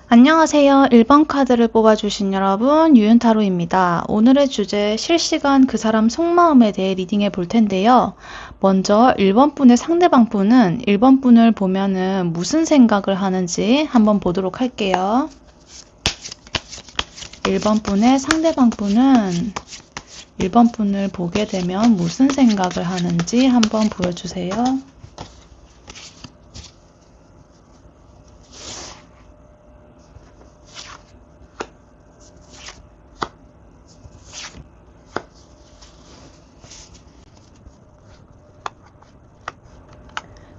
안녕하세요. 1번 카드를 뽑아주신 여러분, 유윤타로입니다. 오늘의 주제, 실시간 그 사람 속마음에 대해 리딩해 볼 텐데요. 먼저 1번 분의 상대방 분은 1번 분을 보면은 무슨 생각을 하는지 한번 보도록 할게요. 1번 분의 상대방 분은 1번 분을 보게 되면 무슨 생각을 하는지 한번 보여주세요.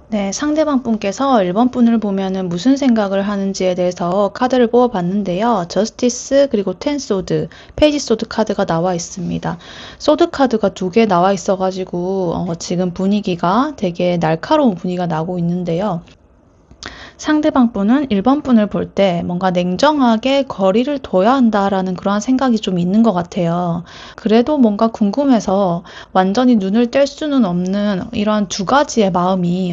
네, 상대방 분께서 1번 분을 보면은 무슨 생각을 하는지에 대해서 카드를 뽑아봤는데요. 저스티스 그리고 텐 소드, 페이지 소드 카드가 나와 있습니다. 소드 카드가 2개 나와 있어가지고 지금 분위기가 되게 날카로운 분위기가 나고 있는데요. 상대방 분은 1번 분을 볼 때 뭔가 냉정하게 거리를 둬야 한다라는 그러한 생각이 좀 있는 것 같아요. 그래도 뭔가 궁금해서 완전히 눈을 뗄 수는 없는 이러한 2가지의 마음이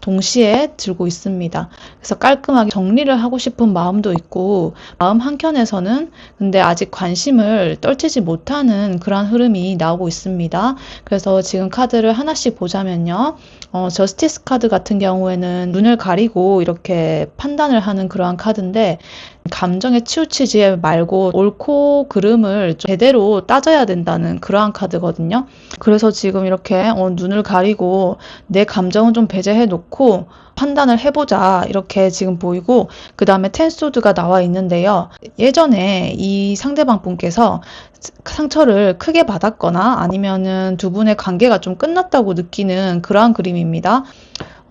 동시에 들고 있습니다. 그래서 깔끔하게 정리를 하고 싶은 마음도 있고, 마음 한켠에서는 근데 아직 관심을 떨치지 못하는 그러한 흐름이 나오고 있습니다. 그래서 지금 카드를 하나씩 보자면요. 저스티스 카드 같은 경우에는 눈을 가리고 이렇게 판단을 하는 그러한 카드인데, 감정에 치우치지 말고 옳고 그름을 제대로 따져야 된다는 그러한 카드거든요. 그래서 지금 이렇게 눈을 가리고 내 감정은 좀 배제해 놓고 판단을 해보자 이렇게 지금 보이고, 그 다음에 텐소드가 나와 있는데요. 예전에 이 상대방 분께서 상처를 크게 받았거나 아니면은 2분의 관계가 좀 끝났다고 느끼는 그러한 그림입니다.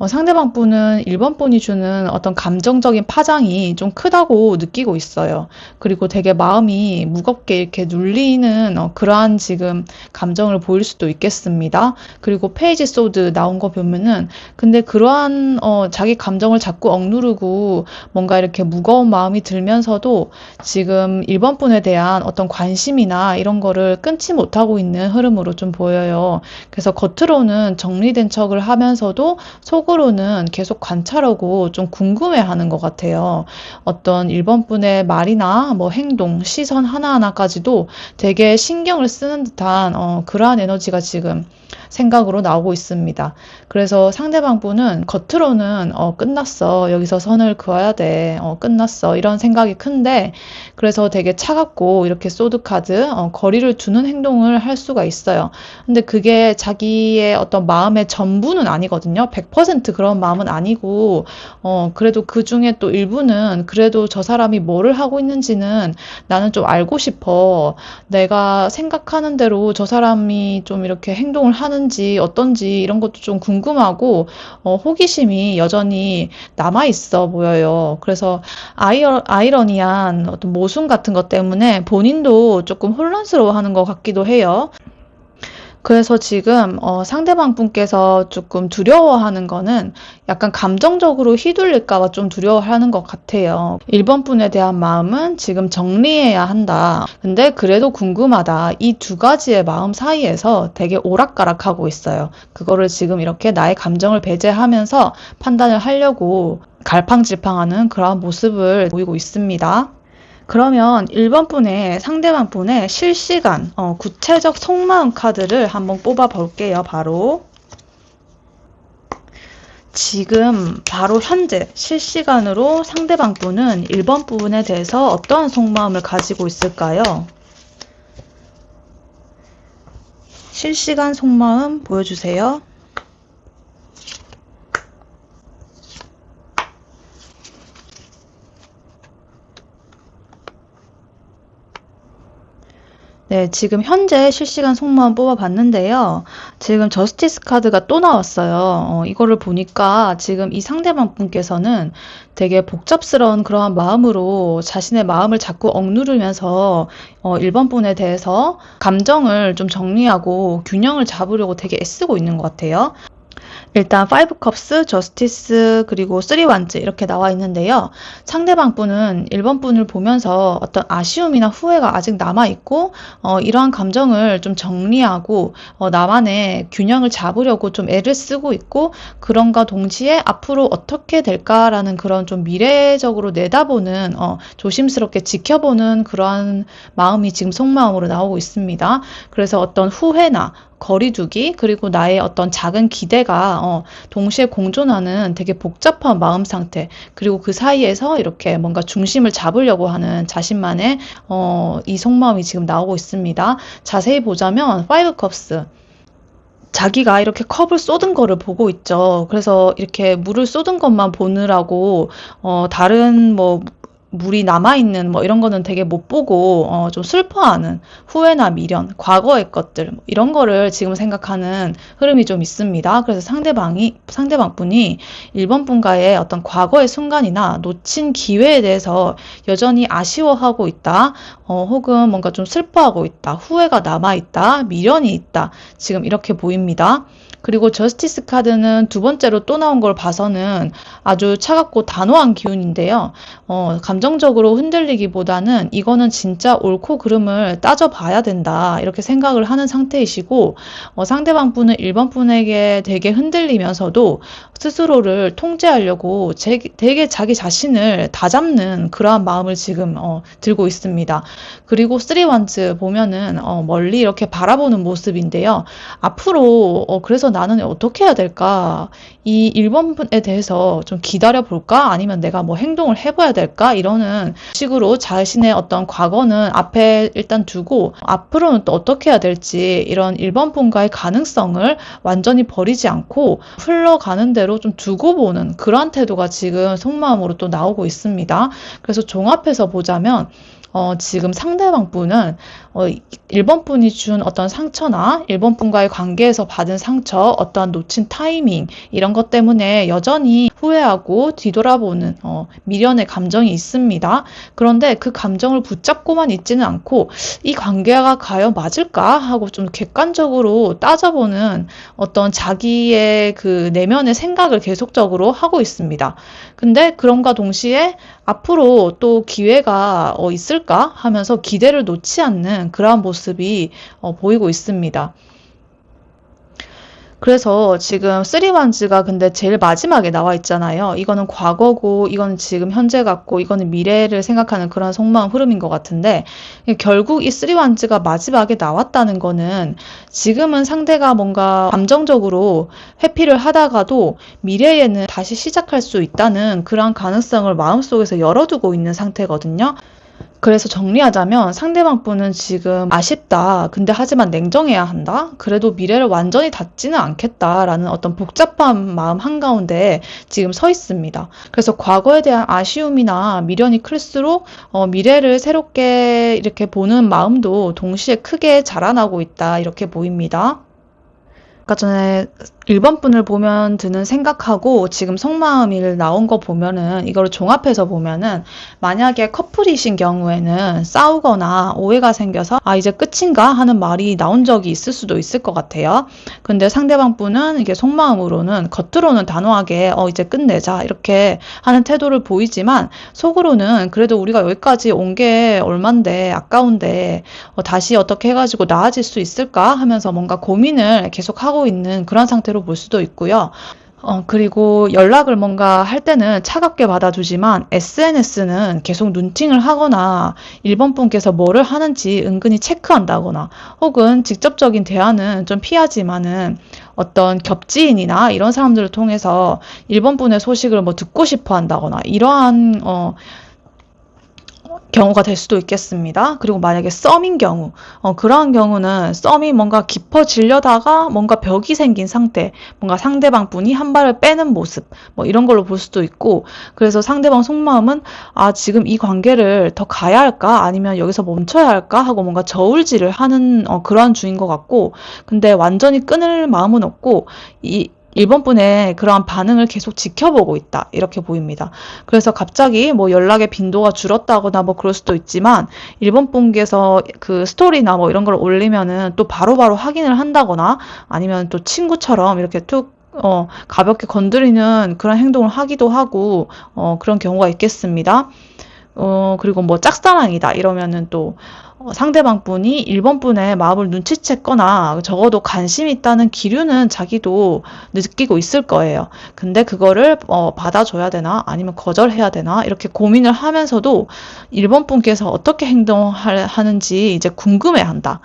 상대방 분은 1번 분이 주는 어떤 감정적인 파장이 좀 크다고 느끼고 있어요. 그리고 되게 마음이 무겁게 이렇게 눌리는 그러한 지금 감정을 보일 수도 있겠습니다. 그리고 페이지 소드 나온 거 보면은 근데 그러한 자기 감정을 자꾸 억누르고 뭔가 이렇게 무거운 마음이 들면서도 지금 1번 분에 대한 어떤 관심이나 이런 거를 끊지 못하고 있는 흐름으로 좀 보여요. 그래서 겉으로는 정리된 척을 하면서도 속으로는 계속 관찰하고 좀 궁금해하는 것 같아요. 어떤 1번 분의 말이나 뭐 행동, 시선 하나하나까지도 되게 신경을 쓰는 듯한 그러한 에너지가 지금 생각으로 나오고 있습니다. 그래서 상대방 분은 겉으로는 끝났어. 여기서 선을 그어야 돼. 끝났어. 이런 생각이 큰데, 그래서 되게 차갑고 이렇게 소드 카드 거리를 두는 행동을 할 수가 있어요. 근데 그게 자기의 어떤 마음의 전부는 아니거든요. 100% 그런 마음은 아니고 그래도 그 중에 또 일부는 그래도 저 사람이 뭐를 하고 있는지는 나는 좀 알고 싶어. 내가 생각하는 대로 저 사람이 좀 이렇게 행동을 하는지 어떤지 이런 것도 좀 궁금하고 호기심이 여전히 남아있어 보여요. 그래서 아이러니한 어떤 모순 같은 것 때문에 본인도 조금 혼란스러워하는 것 같기도 해요. 그래서 지금 상대방 분께서 조금 두려워하는 거는 약간 감정적으로 휘둘릴까 봐 좀 두려워하는 것 같아요. 1번 분에 대한 마음은 지금 정리해야 한다. 근데 그래도 궁금하다. 이 2가지의 마음 사이에서 되게 오락가락하고 있어요. 그거를 지금 이렇게 나의 감정을 배제하면서 판단을 하려고 갈팡질팡하는 그런 모습을 보이고 있습니다. 그러면 1번 분의 상대방 분의 실시간 구체적 속마음 카드를 한번 뽑아 볼게요. 바로 지금 바로 현재 실시간으로 상대방 분은 1번 분에 대해서 어떠한 속마음을 가지고 있을까요? 실시간 속마음 보여주세요. 네, 지금 현재 실시간 속마음 뽑아봤는데요. 지금 저스티스 카드가 또 나왔어요. 이거를 보니까 지금 이 상대방 분께서는 되게 복잡스러운 그러한 마음으로 자신의 마음을 자꾸 억누르면서 1번 분에 대해서 감정을 좀 정리하고 균형을 잡으려고 되게 애쓰고 있는 것 같아요. 일단 5컵스, 저스티스, 그리고 3완즈 이렇게 나와 있는데요. 상대방 분은 1번 분을 보면서 어떤 아쉬움이나 후회가 아직 남아있고 이러한 감정을 좀 정리하고 나만의 균형을 잡으려고 좀 애를 쓰고 있고 그런가 동시에 앞으로 어떻게 될까라는 그런 좀 미래적으로 내다보는 조심스럽게 지켜보는 그러한 마음이 지금 속마음으로 나오고 있습니다. 그래서 어떤 후회나 거리두기 그리고 나의 어떤 작은 기대가 동시에 공존하는 되게 복잡한 마음 상태 그리고 그 사이에서 이렇게 뭔가 중심을 잡으려고 하는 자신만의 이 속마음이 지금 나오고 있습니다. 자세히 보자면 5컵스 자기가 이렇게 컵을 쏟은 거를 보고 있죠. 그래서 이렇게 물을 쏟은 것만 보느라고 다른 뭐 물이 남아있는 뭐 이런 거는 되게 못 보고 좀 슬퍼하는 후회나 미련, 과거의 것들 뭐 이런 거를 지금 생각하는 흐름이 좀 있습니다. 그래서 상대방 분이 1번 분과의 어떤 과거의 순간이나 놓친 기회에 대해서 여전히 아쉬워하고 있다. 혹은 뭔가 좀 슬퍼하고 있다. 후회가 남아있다. 미련이 있다. 지금 이렇게 보입니다. 그리고 저스티스 카드는 두 번째로 또 나온 걸 봐서는 아주 차갑고 단호한 기운인데요. 감정적으로 흔들리기보다는 이거는 진짜 옳고 그름을 따져봐야 된다. 이렇게 생각을 하는 상태이시고, 상대방 분은 1번 분에게 되게 흔들리면서도 스스로를 통제하려고 되게 자기 자신을 다잡는 그러한 마음을 지금 들고 있습니다. 그리고 3원즈 보면은 멀리 이렇게 바라보는 모습인데요. 앞으로 그래서 나는 어떻게 해야 될까? 이 1번 분에 대해서 좀 기다려 볼까? 아니면 내가 뭐 행동을 해봐야 될까? 이러는 식으로 자신의 어떤 과거는 앞에 일단 두고 앞으로는 또 어떻게 해야 될지 이런 1번 분과의 가능성을 완전히 버리지 않고 흘러가는 대로 좀 두고 보는 그러한 태도가 지금 속마음으로 또 나오고 있습니다. 그래서 종합해서 보자면 지금 상대방 분은 1번 분이 준 어떤 상처나 1번 분과의 관계에서 받은 상처, 어떠한 놓친 타이밍 이런 것 때문에 여전히 후회하고 뒤돌아보는 미련의 감정이 있습니다. 그런데 그 감정을 붙잡고만 있지는 않고 이 관계가 과연 맞을까 하고 좀 객관적으로 따져보는 어떤 자기의 그 내면의 생각을 계속적으로 하고 있습니다. 근데 그런가 동시에 앞으로 또 기회가 있을까 하면서 기대를 놓지 않는 그러한 모습이 보이고 있습니다. 그래서 지금 3원즈가 근데 제일 마지막에 나와 있잖아요. 이거는 과거고, 이거는 지금 현재 같고, 이거는 미래를 생각하는 그런 속마음 흐름인 것 같은데, 결국 이 3원즈가 마지막에 나왔다는 거는 지금은 상대가 뭔가 감정적으로 회피를 하다가도 미래에는 다시 시작할 수 있다는 그런 가능성을 마음속에서 열어두고 있는 상태거든요. 그래서 정리하자면 상대방 분은 지금 아쉽다. 근데 하지만 냉정해야 한다. 그래도 미래를 완전히 닫지는 않겠다라는 어떤 복잡한 마음 한가운데 지금 서 있습니다. 그래서 과거에 대한 아쉬움이나 미련이 클수록 미래를 새롭게 이렇게 보는 마음도 동시에 크게 자라나고 있다. 이렇게 보입니다. 아까 전에 1번 분을 보면 드는 생각하고 지금 속마음이 나온 거 보면은 이거를 종합해서 보면은 만약에 커플이신 경우에는 싸우거나 오해가 생겨서 이제 끝인가 하는 말이 나온 적이 있을 수도 있을 것 같아요. 근데 상대방 분은 이게 속마음으로는 겉으로는 단호하게 이제 끝내자 이렇게 하는 태도를 보이지만 속으로는 그래도 우리가 여기까지 온 게 얼만데 아까운데 다시 어떻게 해가지고 나아질 수 있을까 하면서 뭔가 고민을 계속 하고 있는 그런 상태로 볼 수도 있고요. 그리고 연락을 뭔가 할 때는 차갑게 받아주지만 SNS는 계속 눈팅을 하거나 1번 분께서 뭐를 하는지 은근히 체크한다거나 혹은 직접적인 대화는 좀 피하지만은 어떤 겹지인이나 이런 사람들을 통해서 1번 분의 소식을 뭐 듣고 싶어 한다거나 이러한 경우가 될 수도 있겠습니다. 그리고 만약에 썸인 경우, 그러한 경우는 썸이 뭔가 깊어지려다가 뭔가 벽이 생긴 상태, 뭔가 상대방 분이 한 발을 빼는 모습, 뭐 이런 걸로 볼 수도 있고, 그래서 상대방 속마음은 지금 이 관계를 더 가야 할까? 아니면 여기서 멈춰야 할까? 하고 뭔가 저울질을 하는 그러한 중인 것 같고, 근데 완전히 끊을 마음은 없고, 1번 분의 그러한 반응을 계속 지켜보고 있다. 이렇게 보입니다. 그래서 갑자기 뭐 연락의 빈도가 줄었다거나 뭐 그럴 수도 있지만 1번 분께서 그 스토리나 뭐 이런 걸 올리면은 또 바로바로 확인을 한다거나 아니면 또 친구처럼 이렇게 툭 가볍게 건드리는 그런 행동을 하기도 하고, 그런 경우가 있겠습니다. 그리고 뭐 짝사랑이다 이러면은 또 상대방 분이 1번 분의 마음을 눈치챘거나 적어도 관심 있다는 기류는 자기도 느끼고 있을 거예요. 근데 그거를 받아줘야 되나 아니면 거절해야 되나 이렇게 고민을 하면서도 1번 분께서 어떻게 행동하는지 이제 궁금해한다.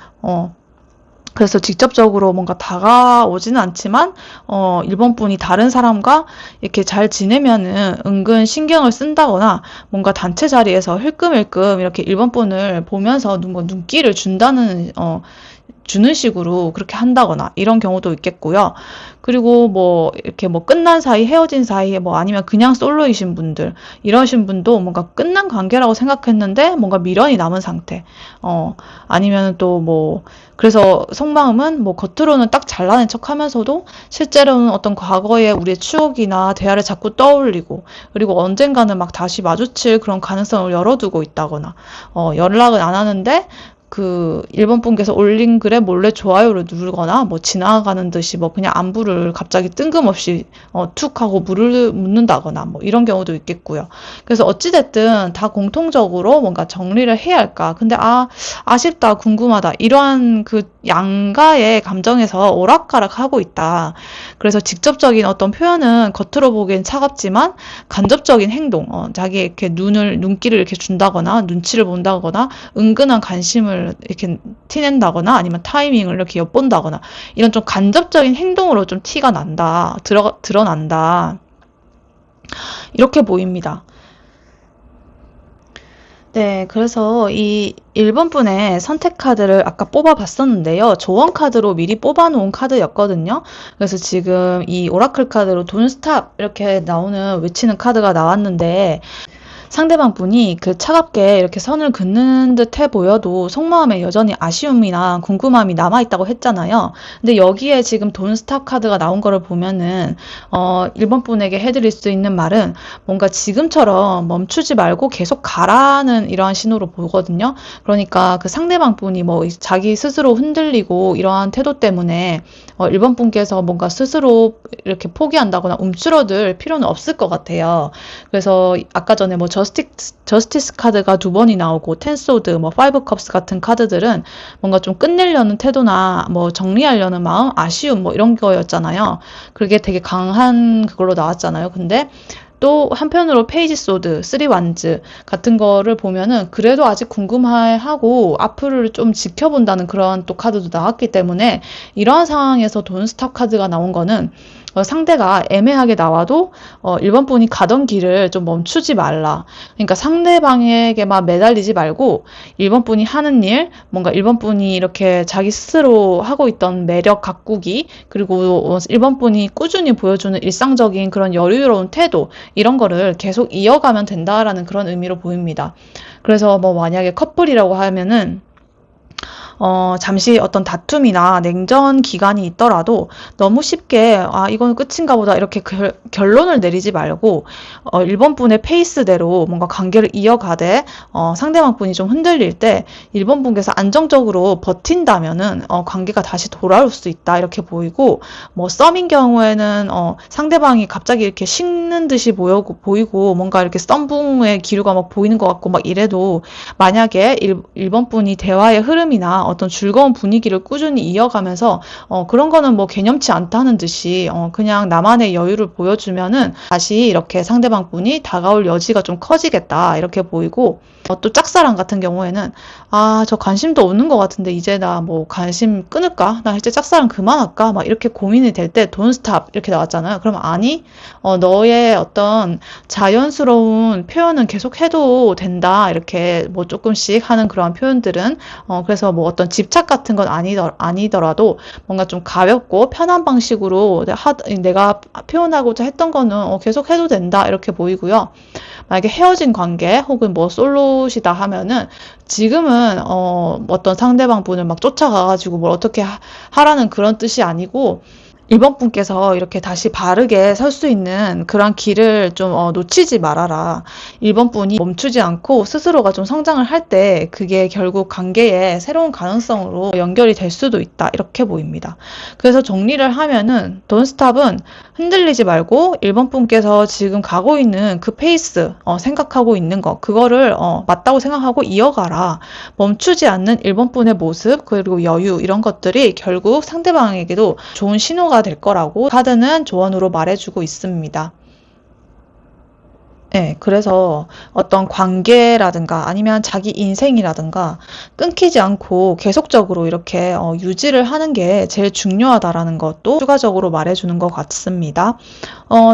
그래서 직접적으로 뭔가 다가오지는 않지만, 1번 분이 다른 사람과 이렇게 잘 지내면은 은근 신경을 쓴다거나, 뭔가 단체 자리에서 힐끔힐끔 이렇게 1번 분을 보면서 눈길을 주는 식으로 그렇게 한다거나, 이런 경우도 있겠고요. 그리고 뭐, 이렇게 뭐 끝난 사이, 헤어진 사이에 뭐 아니면 그냥 솔로이신 분들, 이러신 분도 뭔가 끝난 관계라고 생각했는데, 뭔가 미련이 남은 상태. 아니면 또 뭐, 그래서 속마음은 뭐 겉으로는 딱 잘나는 척 하면서도 실제로는 어떤 과거의 우리의 추억이나 대화를 자꾸 떠올리고 그리고 언젠가는 막 다시 마주칠 그런 가능성을 열어두고 있다거나 연락은 안 하는데 그 1번 분께서 올린 글에 몰래 좋아요를 누르거나 뭐 지나가는 듯이 뭐 그냥 안부를 갑자기 뜬금없이 툭 하고 물을 묻는다거나 뭐 이런 경우도 있겠고요. 그래서 어찌됐든 다 공통적으로 뭔가 정리를 해야 할까. 근데 아쉽다, 궁금하다. 이러한 그 양가의 감정에서 오락가락 하고 있다. 그래서 직접적인 어떤 표현은 겉으로 보기엔 차갑지만 간접적인 행동, 자기 이렇게 눈길을 이렇게 준다거나 눈치를 본다거나 은근한 관심을 이렇게 티낸다거나 아니면 타이밍을 이렇게 엿본다거나 이런 좀 간접적인 행동으로 좀 티가 난다, 드러난다. 이렇게 보입니다. 네, 그래서 이 1번 분의 선택 카드를 아까 뽑아봤었는데요. 조언 카드로 미리 뽑아놓은 카드였거든요. 그래서 지금 이 오라클 카드로 돈 스탑 이렇게 나오는 외치는 카드가 나왔는데 상대방 분이 그 차갑게 이렇게 선을 긋는 듯해 보여도 속마음에 여전히 아쉬움이나 궁금함이 남아있다고 했잖아요. 근데 여기에 지금 돈 스탑 카드가 나온 거를 보면은, 1번 분에게 해드릴 수 있는 말은 뭔가 지금처럼 멈추지 말고 계속 가라는 이러한 신호로 보거든요. 그러니까 그 상대방 분이 뭐 자기 스스로 흔들리고 이러한 태도 때문에 1번 분께서 뭔가 스스로 이렇게 포기한다거나 움츠러들 필요는 없을 것 같아요. 그래서 아까 전에 뭐 저스티스 카드가 2번이 나오고 텐소드, 뭐 파이브 컵스 같은 카드들은 뭔가 좀 끝내려는 태도나 뭐 정리하려는 마음, 아쉬움 뭐 이런 거였잖아요. 그게 되게 강한 그걸로 나왔잖아요. 근데 또 한편으로 페이지 소드, 쓰리 완즈 같은 거를 보면은 그래도 아직 궁금해하고 앞을 좀 지켜본다는 그런 또 카드도 나왔기 때문에 이러한 상황에서 돈 스탑 카드가 나온 거는 상대가 애매하게 나와도 1번 분이 가던 길을 좀 멈추지 말라. 그러니까 상대방에게만 매달리지 말고 1번 분이 하는 일, 뭔가 1번 분이 이렇게 자기 스스로 하고 있던 매력 가꾸기, 그리고 1번 분이 꾸준히 보여주는 일상적인 그런 여유로운 태도, 이런 거를 계속 이어가면 된다라는 그런 의미로 보입니다. 그래서 뭐 만약에 커플이라고 하면은 잠시 어떤 다툼이나 냉전 기간이 있더라도 너무 쉽게 이건 끝인가 보다 이렇게 결론을 내리지 말고 1번 분의 페이스대로 뭔가 관계를 이어가되 상대방 분이 좀 흔들릴 때 1번 분께서 안정적으로 버틴다면은 관계가 다시 돌아올 수 있다 이렇게 보이고 뭐 썸인 경우에는 상대방이 갑자기 이렇게 식는 듯이 보이고 뭔가 이렇게 썸붕의 기류가 막 보이는 것 같고 막 이래도 만약에 1번 분이 대화의 흐름이나 어떤 즐거운 분위기를 꾸준히 이어가면서 그런 거는 뭐 개념치 않다는 듯이 그냥 나만의 여유를 보여주면은 다시 이렇게 상대방 분이 다가올 여지가 좀 커지겠다 이렇게 보이고 또 짝사랑 같은 경우에는 저 관심도 없는 것 같은데 이제 나 뭐 관심 끊을까? 나 이제 짝사랑 그만할까? 막 이렇게 고민이 될 때 돈 스탑 이렇게 나왔잖아요. 그럼 아니 너의 어떤 자연스러운 표현은 계속 해도 된다 이렇게 뭐 조금씩 하는 그런 표현들은 그래서 뭐 어떤 집착 같은 건 아니더라도 뭔가 좀 가볍고 편한 방식으로 내가 표현하고자 했던 거는 계속 해도 된다 이렇게 보이고요. 만약에 헤어진 관계 혹은 뭐 솔로시다 하면은 지금은 어떤 상대방 분을 막 쫓아가가지고 뭘 어떻게 하라는 그런 뜻이 아니고 1번 분께서 이렇게 다시 바르게 설 수 있는 그런 길을 좀 놓치지 말아라. 1번 분이 멈추지 않고 스스로가 좀 성장을 할 때 그게 결국 관계의 새로운 가능성으로 연결이 될 수도 있다. 이렇게 보입니다. 그래서 정리를 하면은 Don't Stop은 흔들리지 말고 1번 분께서 지금 가고 있는 그 페이스, 생각하고 있는 거, 그거를 맞다고 생각하고 이어가라. 멈추지 않는 1번 분의 모습, 그리고 여유, 이런 것들이 결국 상대방에게도 좋은 신호가 될 거라고 카드는 조언으로 말해주고 있습니다. 네, 그래서 어떤 관계라든가 아니면 자기 인생이라든가 끊기지 않고 계속적으로 이렇게 유지를 하는 게 제일 중요하다라는 것도 추가적으로 말해주는 것 같습니다.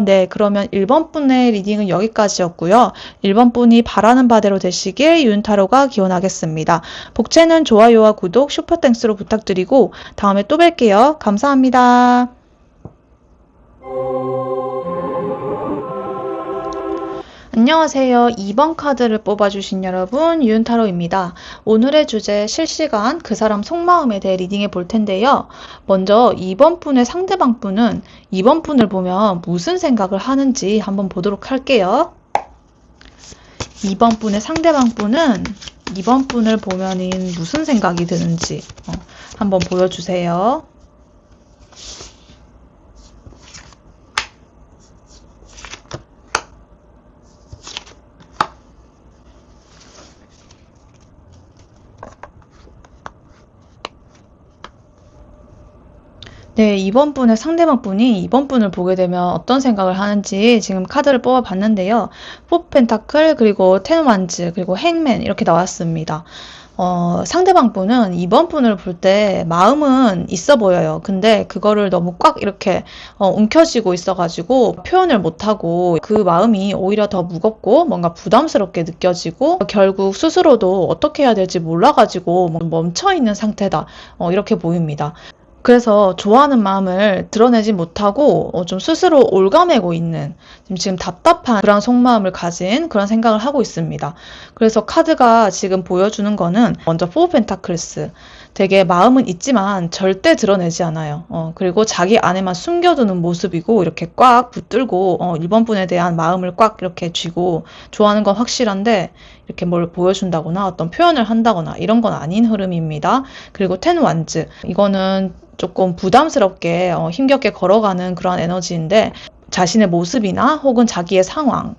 네, 그러면 1번 분의 리딩은 여기까지였고요. 1번 분이 바라는 바대로 되시길 윤타로가 기원하겠습니다. 복채는 좋아요와 구독, 슈퍼땡스로 부탁드리고 다음에 또 뵐게요. 감사합니다. 안녕하세요. 2번 카드를 뽑아주신 여러분, 윤타로입니다. 오늘의 주제 실시간 그 사람 속마음에 대해 리딩해 볼 텐데요. 먼저 2번 분의 상대방 분은 2번 분을 보면 무슨 생각을 하는지 한번 보도록 할게요. 2번 분의 상대방 분은 2번 분을 보면은 무슨 생각이 드는지 한번 보여주세요. 네, 2번 분의 상대방 분이 2번 분을 보게 되면 어떤 생각을 하는지 지금 카드를 뽑아 봤는데요. 4 펜타클, 그리고 10 완즈, 그리고 행맨 이렇게 나왔습니다. 상대방 분은 2번 분을 볼 때 마음은 있어 보여요. 근데 그거를 너무 꽉 이렇게 움켜쥐고 있어가지고 표현을 못하고 그 마음이 오히려 더 무겁고 뭔가 부담스럽게 느껴지고 결국 스스로도 어떻게 해야 될지 몰라가지고 멈춰있는 상태다. 이렇게 보입니다. 그래서 좋아하는 마음을 드러내지 못하고 좀 스스로 올가매고 있는 지금 답답한 그런 속마음을 가진 그런 생각을 하고 있습니다. 그래서 카드가 지금 보여주는 거는 먼저 4 펜타클스, 되게 마음은 있지만 절대 드러내지 않아요. 그리고 자기 안에만 숨겨두는 모습이고 이렇게 꽉 붙들고 1번 분에 대한 마음을 꽉 이렇게 쥐고 좋아하는 건 확실한데 이렇게 뭘 보여준다거나 어떤 표현을 한다거나 이런 건 아닌 흐름입니다. 그리고 10 완즈, 이거는 조금 부담스럽게 힘겹게 걸어가는 그런 에너지인데 자신의 모습이나 혹은 자기의 상황,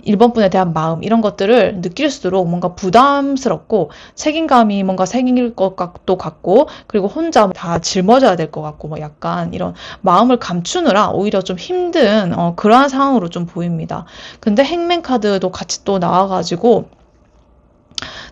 1번 분에 대한 마음 이런 것들을 느낄수록 뭔가 부담스럽고 책임감이 뭔가 생길 것도 같고 그리고 혼자 다 짊어져야 될 것 같고 약간 이런 마음을 감추느라 오히려 좀 힘든 그러한 상황으로 좀 보입니다. 근데 행맨 카드도 같이 또 나와가지고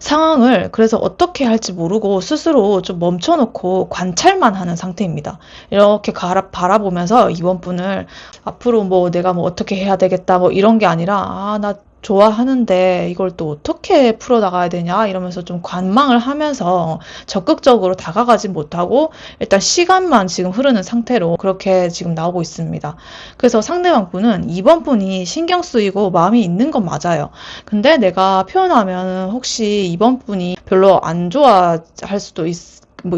상황을 그래서 어떻게 할지 모르고 스스로 좀 멈춰놓고 관찰만 하는 상태입니다. 이렇게 바라보면서 2번 분을 앞으로 내가 어떻게 해야 되겠다 이런 게 아니라 나 좋아하는데 이걸 또 어떻게 풀어나가야 되냐 이러면서 좀 관망을 하면서 적극적으로 다가가지 못하고 일단 시간만 지금 흐르는 상태로 그렇게 지금 나오고 있습니다. 그래서 상대방 분은 2번 분이 신경 쓰이고 마음이 있는 건 맞아요. 근데 내가 표현하면 혹시 2번 분이 별로 안 좋아할 수도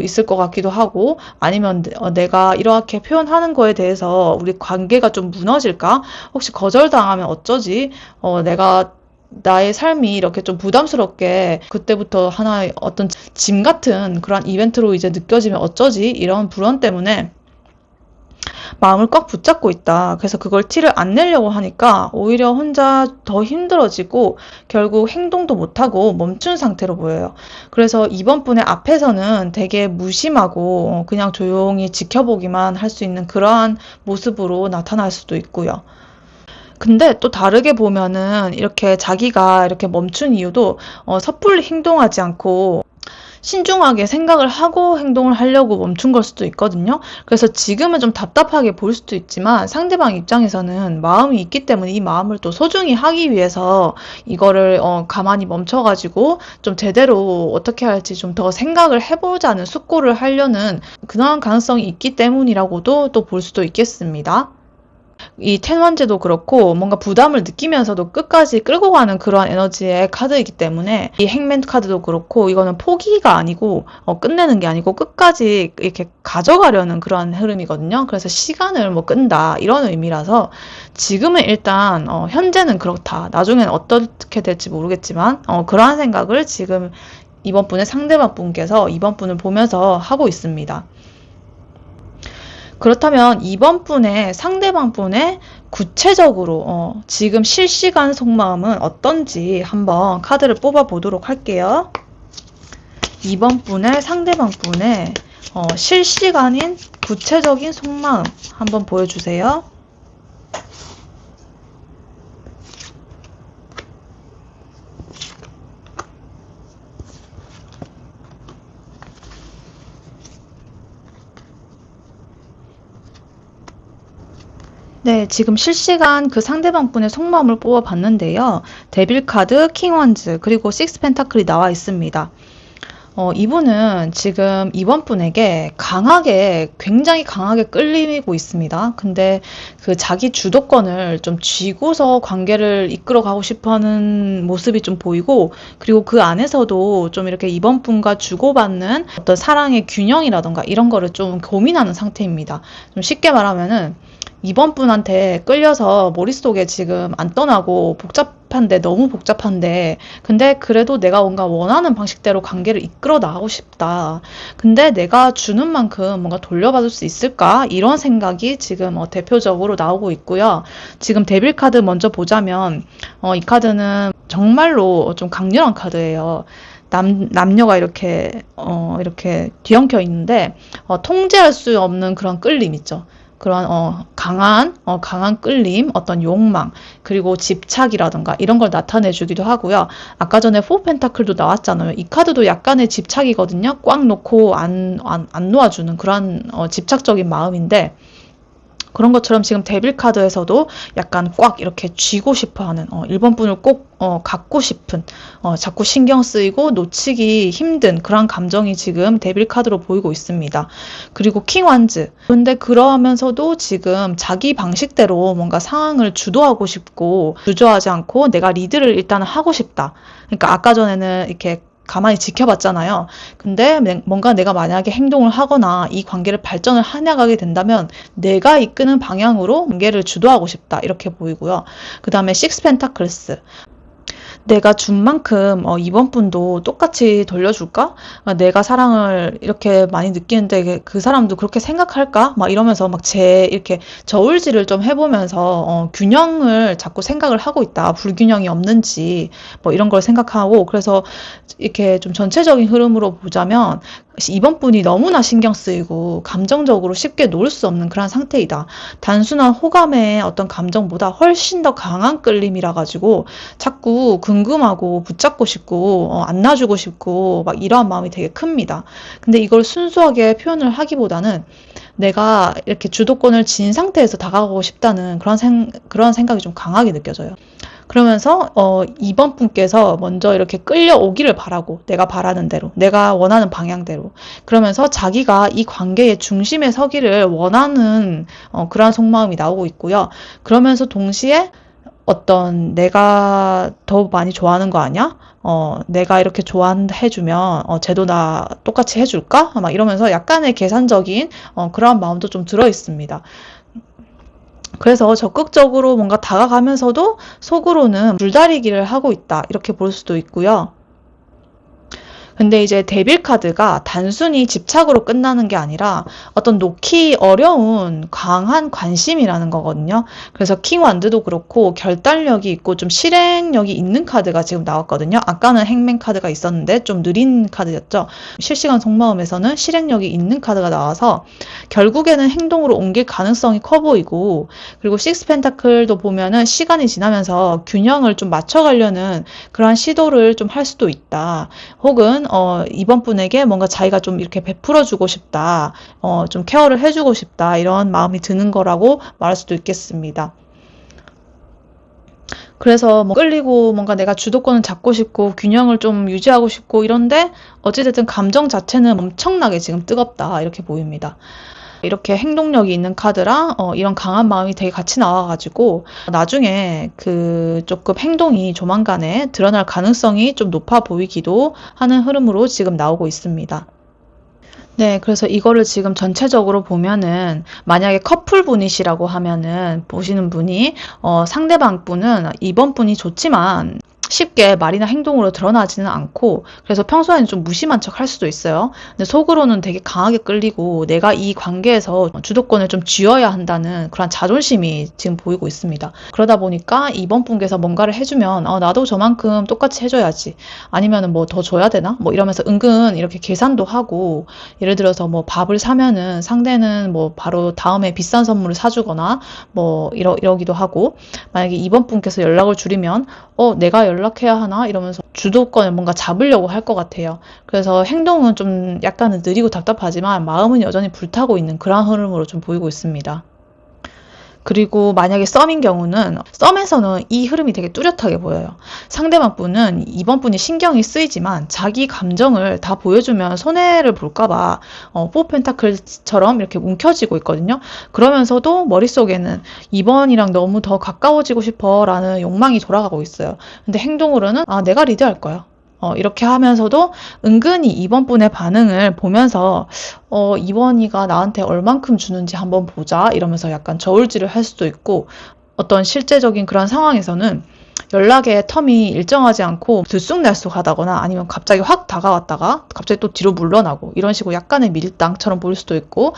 있을 것 같기도 하고 아니면 내가 이렇게 표현하는 거에 대해서 우리 관계가 좀 무너질까? 혹시 거절당하면 어쩌지? 내가 나의 삶이 이렇게 좀 부담스럽게 그때부터 하나의 어떤 짐 같은 그런 이벤트로 이제 느껴지면 어쩌지? 이런 불안 때문에 마음을 꽉 붙잡고 있다. 그래서 그걸 티를 안 내려고 하니까 오히려 혼자 더 힘들어지고 결국 행동도 못하고 멈춘 상태로 보여요. 그래서 이번 분의 앞에서는 되게 무심하고 그냥 조용히 지켜보기만 할 수 있는 그러한 모습으로 나타날 수도 있고요. 근데 또 다르게 보면은 이렇게 자기가 이렇게 멈춘 이유도 섣불리 행동하지 않고 신중하게 생각을 하고 행동을 하려고 멈춘 걸 수도 있거든요. 그래서 지금은 좀 답답하게 보일 수도 있지만 상대방 입장에서는 마음이 있기 때문에 이 마음을 또 소중히 하기 위해서 이거를 가만히 멈춰가지고 좀 제대로 어떻게 할지 좀 더 생각을 해보자는 숙고를 하려는 그러한 가능성이 있기 때문이라고도 또 볼 수도 있겠습니다. 이 텐원제도 그렇고 뭔가 부담을 느끼면서도 끝까지 끌고 가는 그러한 에너지의 카드이기 때문에 이 행맨 카드도 그렇고 이거는 포기가 아니고 끝내는 게 아니고 끝까지 이렇게 가져가려는 그러한 흐름이거든요. 그래서 시간을 뭐 끈다 이런 의미라서 지금은 일단 현재는 그렇다. 나중엔 어떻게 될지 모르겠지만 그러한 생각을 지금 이번 분의 상대방 분께서 이번 분을 보면서 하고 있습니다. 그렇다면 이번 분의 상대방 분의 구체적으로 지금 실시간 속마음은 어떤지 한번 카드를 뽑아 보도록 할게요. 이번 분의 상대방 분의 실시간인 구체적인 속마음 한번 보여주세요. 네, 지금 실시간 그 상대방 분의 속마음을 뽑아봤는데요. 데빌 카드, 킹 원즈, 그리고 식스 펜타클이 나와 있습니다. 이분은 지금 이번 분에게 굉장히 강하게 끌리고 있습니다. 근데 그 자기 주도권을 좀 쥐고서 관계를 이끌어가고 싶어 하는 모습이 좀 보이고, 그리고 그 안에서도 좀 이렇게 이번 분과 주고받는 어떤 사랑의 균형이라던가 이런 거를 좀 고민하는 상태입니다. 좀 쉽게 말하면은, 이번 분한테 끌려서 머릿속에 지금 안 떠나고 너무 복잡한데, 근데 그래도 내가 뭔가 원하는 방식대로 관계를 이끌어 나가고 싶다. 근데 내가 주는 만큼 뭔가 돌려받을 수 있을까? 이런 생각이 지금 대표적으로 나오고 있고요. 지금 데빌 카드 먼저 보자면, 이 카드는 정말로 좀 강렬한 카드예요. 남녀가 이렇게 뒤엉켜 있는데, 통제할 수 없는 그런 끌림 있죠. 그런 강한 끌림, 어떤 욕망, 그리고 집착이라든가 이런 걸 나타내주기도 하고요. 아까 전에 포 펜타클도 나왔잖아요. 이 카드도 약간의 집착이거든요. 꽉 놓고 안 놓아주는 그런 집착적인 마음인데, 그런 것처럼 지금 데빌 카드에서도 약간 꽉 이렇게 쥐고 싶어하는 1번 분을 꼭 갖고 싶은 자꾸 신경 쓰이고 놓치기 힘든 그런 감정이 지금 데빌 카드로 보이고 있습니다. 그리고 킹 완즈. 근데 그러면서도 지금 자기 방식대로 뭔가 상황을 주도하고 싶고 주저하지 않고 내가 리드를 일단 하고 싶다. 그러니까 아까 전에는 이렇게 가만히 지켜봤잖아요. 근데 뭔가 내가 만약에 행동을 하거나 이 관계를 발전을 해나가게 된다면 내가 이끄는 방향으로 관계를 주도하고 싶다. 이렇게 보이고요. 그 다음에 식스 펜타클스. 내가 준 만큼 이번 분도 똑같이 돌려줄까? 내가 사랑을 이렇게 많이 느끼는데 그 사람도 그렇게 생각할까? 막 이러면서 막 이렇게 저울질을 좀 해보면서 균형을 자꾸 생각을 하고 있다. 불균형이 없는지 뭐 이런 걸 생각하고, 그래서 이렇게 좀 전체적인 흐름으로 보자면 이번 분이 너무나 신경 쓰이고 감정적으로 쉽게 놓을 수 없는 그런 상태이다. 단순한 호감의 어떤 감정보다 훨씬 더 강한 끌림이라 가지고 자꾸 궁금하고 붙잡고 싶고 안아주고 싶고 막 이러한 마음이 되게 큽니다. 근데 이걸 순수하게 표현을 하기보다는 내가 이렇게 주도권을 쥔 상태에서 다가가고 싶다는 그런 생각이 좀 강하게 느껴져요. 그러면서 이번 분께서 먼저 이렇게 끌려오기를 바라고, 내가 바라는 대로, 내가 원하는 방향대로, 그러면서 자기가 이 관계의 중심에 서기를 원하는 그러한 속마음이 나오고 있고요. 그러면서 동시에 어떤 내가 더 많이 좋아하는 거 아니야? 내가 이렇게 좋아해주면 쟤도 나 똑같이 해줄까? 막 이러면서 약간의 계산적인 그러한 마음도 좀 들어 있습니다. 그래서 적극적으로 뭔가 다가가면서도 속으로는 줄다리기를 하고 있다. 이렇게 볼 수도 있고요. 근데 이제 데빌 카드가 단순히 집착으로 끝나는 게 아니라 어떤 놓기 어려운 강한 관심이라는 거거든요. 그래서 킹 완드도 그렇고 결단력이 있고 좀 실행력이 있는 카드가 지금 나왔거든요. 아까는 행맨 카드가 있었는데 좀 느린 카드였죠. 실시간 속마음에서는 실행력이 있는 카드가 나와서 결국에는 행동으로 옮길 가능성이 커 보이고, 그리고 식스 펜타클도 보면은 시간이 지나면서 균형을 좀 맞춰가려는 그러한 시도를 좀 할 수도 있다. 혹은 이번 분에게 뭔가 자기가 좀 이렇게 베풀어주고 싶다, 좀 케어를 해주고 싶다, 이런 마음이 드는 거라고 말할 수도 있겠습니다. 그래서 끌리고 뭔가 내가 주도권을 잡고 싶고 균형을 좀 유지하고 싶고 이런데 어찌됐든 감정 자체는 엄청나게 지금 뜨겁다, 이렇게 보입니다. 이렇게 행동력이 있는 카드랑 이런 강한 마음이 되게 같이 나와가지고 나중에 그 조금 행동이 조만간에 드러날 가능성이 좀 높아 보이기도 하는 흐름으로 지금 나오고 있습니다. 네, 그래서 이거를 지금 전체적으로 보면은 만약에 커플분이시라고 하면은 보시는 분이 상대방 분은 이번 분이 좋지만 쉽게 말이나 행동으로 드러나지는 않고 그래서 평소에는 좀 무심한 척 할 수도 있어요. 근데 속으로는 되게 강하게 끌리고 내가 이 관계에서 주도권을 좀 쥐어야 한다는 그런 자존심이 지금 보이고 있습니다. 그러다 보니까 이번 분께서 뭔가를 해주면 나도 저만큼 똑같이 해줘야지. 아니면은 뭐 더 줘야 되나? 뭐 이러면서 은근 이렇게 계산도 하고 예를 들어서 뭐 밥을 사면은 상대는 뭐 바로 다음에 비싼 선물을 사주거나 뭐 이러기도 하고 만약에 이번 분께서 연락을 줄이면 내가 연락해야 하나? 이러면서 주도권을 뭔가 잡으려고 할 것 같아요. 그래서 행동은 좀 약간은 느리고 답답하지만 마음은 여전히 불타고 있는 그런 흐름으로 좀 보이고 있습니다. 그리고 만약에 썸인 경우는 썸에서는 이 흐름이 되게 뚜렷하게 보여요. 상대방 분은 이번 분이 신경이 쓰이지만 자기 감정을 다 보여주면 손해를 볼까봐 포 펜타클처럼 이렇게 움켜쥐고 있거든요. 그러면서도 머릿속에는 이번이랑 너무 더 가까워지고 싶어 라는 욕망이 돌아가고 있어요. 근데 행동으로는 내가 리드할 거야. 이렇게 하면서도 은근히 이번 분의 반응을 보면서 이번이가 나한테 얼만큼 주는지 한번 보자 이러면서 약간 저울질을 할 수도 있고 어떤 실제적인 그런 상황에서는 연락의 텀이 일정하지 않고 들쑥날쑥하다거나 아니면 갑자기 확 다가왔다가 갑자기 또 뒤로 물러나고 이런 식으로 약간의 밀당처럼 보일 수도 있고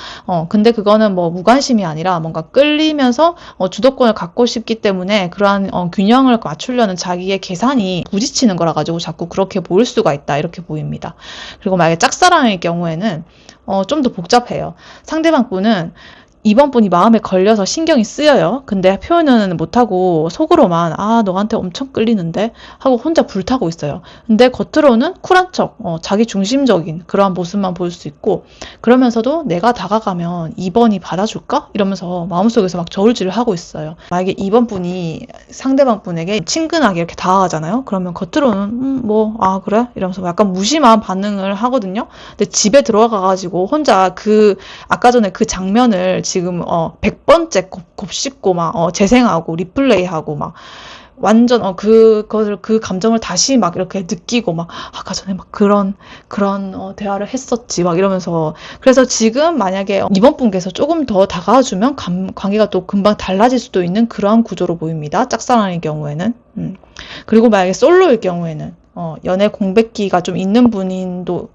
근데 그거는 뭐 무관심이 아니라 뭔가 끌리면서 주도권을 갖고 싶기 때문에 그러한 균형을 맞추려는 자기의 계산이 부딪히는 거라 가지고 자꾸 그렇게 보일 수가 있다 이렇게 보입니다. 그리고 만약에 짝사랑일 경우에는 좀 더 복잡해요. 상대방 분은 이번 분이 마음에 걸려서 신경이 쓰여요. 근데 표현은 못하고 속으로만 너한테 엄청 끌리는데 하고 혼자 불타고 있어요. 근데 겉으로는 쿨한 척, 자기 중심적인 그러한 모습만 보일 수 있고 그러면서도 내가 다가가면 2번이 받아줄까? 이러면서 마음속에서 막 저울질을 하고 있어요. 만약에 2번 분이 상대방 분에게 친근하게 이렇게 다가가잖아요. 그러면 겉으로는 그래? 이러면서 약간 무심한 반응을 하거든요. 근데 집에 들어가가지고 혼자 아까 전에 그 장면을 지금 100번째 곱씹고 막 재생하고 리플레이하고 막 완전 그 감정을 다시 막 이렇게 느끼고 막 아까 전에 막 그런 대화를 했었지 막 이러면서 그래서 지금 만약에 이번 분께서 조금 더 다가와주면 관계가 또 금방 달라질 수도 있는 그러한 구조로 보입니다. 짝사랑의 경우에는 그리고 만약에 솔로일 경우에는 연애 공백기가 좀 있는 분인도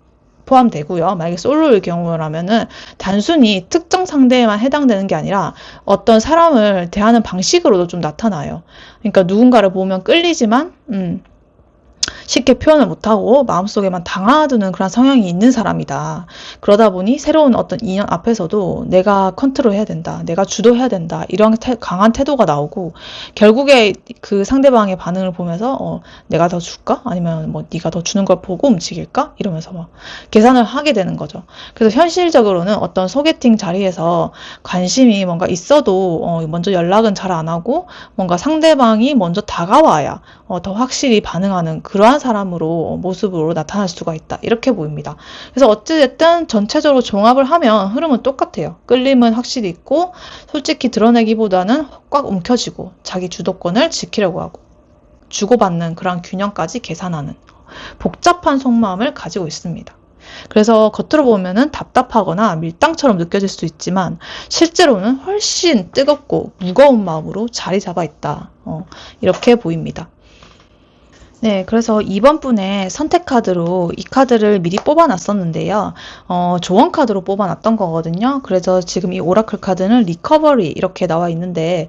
포함되고요. 만약에 솔로일 경우라면은 단순히 특정 상대에만 해당되는 게 아니라 어떤 사람을 대하는 방식으로도 좀 나타나요. 그러니까 누군가를 보면 끌리지만 쉽게 표현을 못하고 마음속에만 담아두는 그런 성향이 있는 사람이다. 그러다 보니 새로운 어떤 인연 앞에서도 내가 컨트롤해야 된다. 내가 주도해야 된다. 이런 강한 태도가 나오고 결국에 그 상대방의 반응을 보면서 내가 더 줄까? 아니면 뭐 네가 더 주는 걸 보고 움직일까? 이러면서 막 계산을 하게 되는 거죠. 그래서 현실적으로는 어떤 소개팅 자리에서 관심이 뭔가 있어도 먼저 연락은 잘 안 하고 뭔가 상대방이 먼저 다가와야 더 확실히 반응하는 그러한 모습으로 나타날 수가 있다. 이렇게 보입니다. 그래서 어찌됐든 전체적으로 종합을 하면 흐름은 똑같아요. 끌림은 확실히 있고 솔직히 드러내기보다는 꽉 움켜쥐고 자기 주도권을 지키려고 하고 주고받는 그런 균형까지 계산하는 복잡한 속마음을 가지고 있습니다. 그래서 겉으로 보면은 답답하거나 밀당처럼 느껴질 수 있지만 실제로는 훨씬 뜨겁고 무거운 마음으로 자리 잡아 있다. 이렇게 보입니다. 네, 그래서 이번 분의 선택 카드로 이 카드를 미리 뽑아놨었는데요. 조언 카드로 뽑아놨던 거거든요. 그래서 지금 이 오라클 카드는 리커버리 이렇게 나와 있는데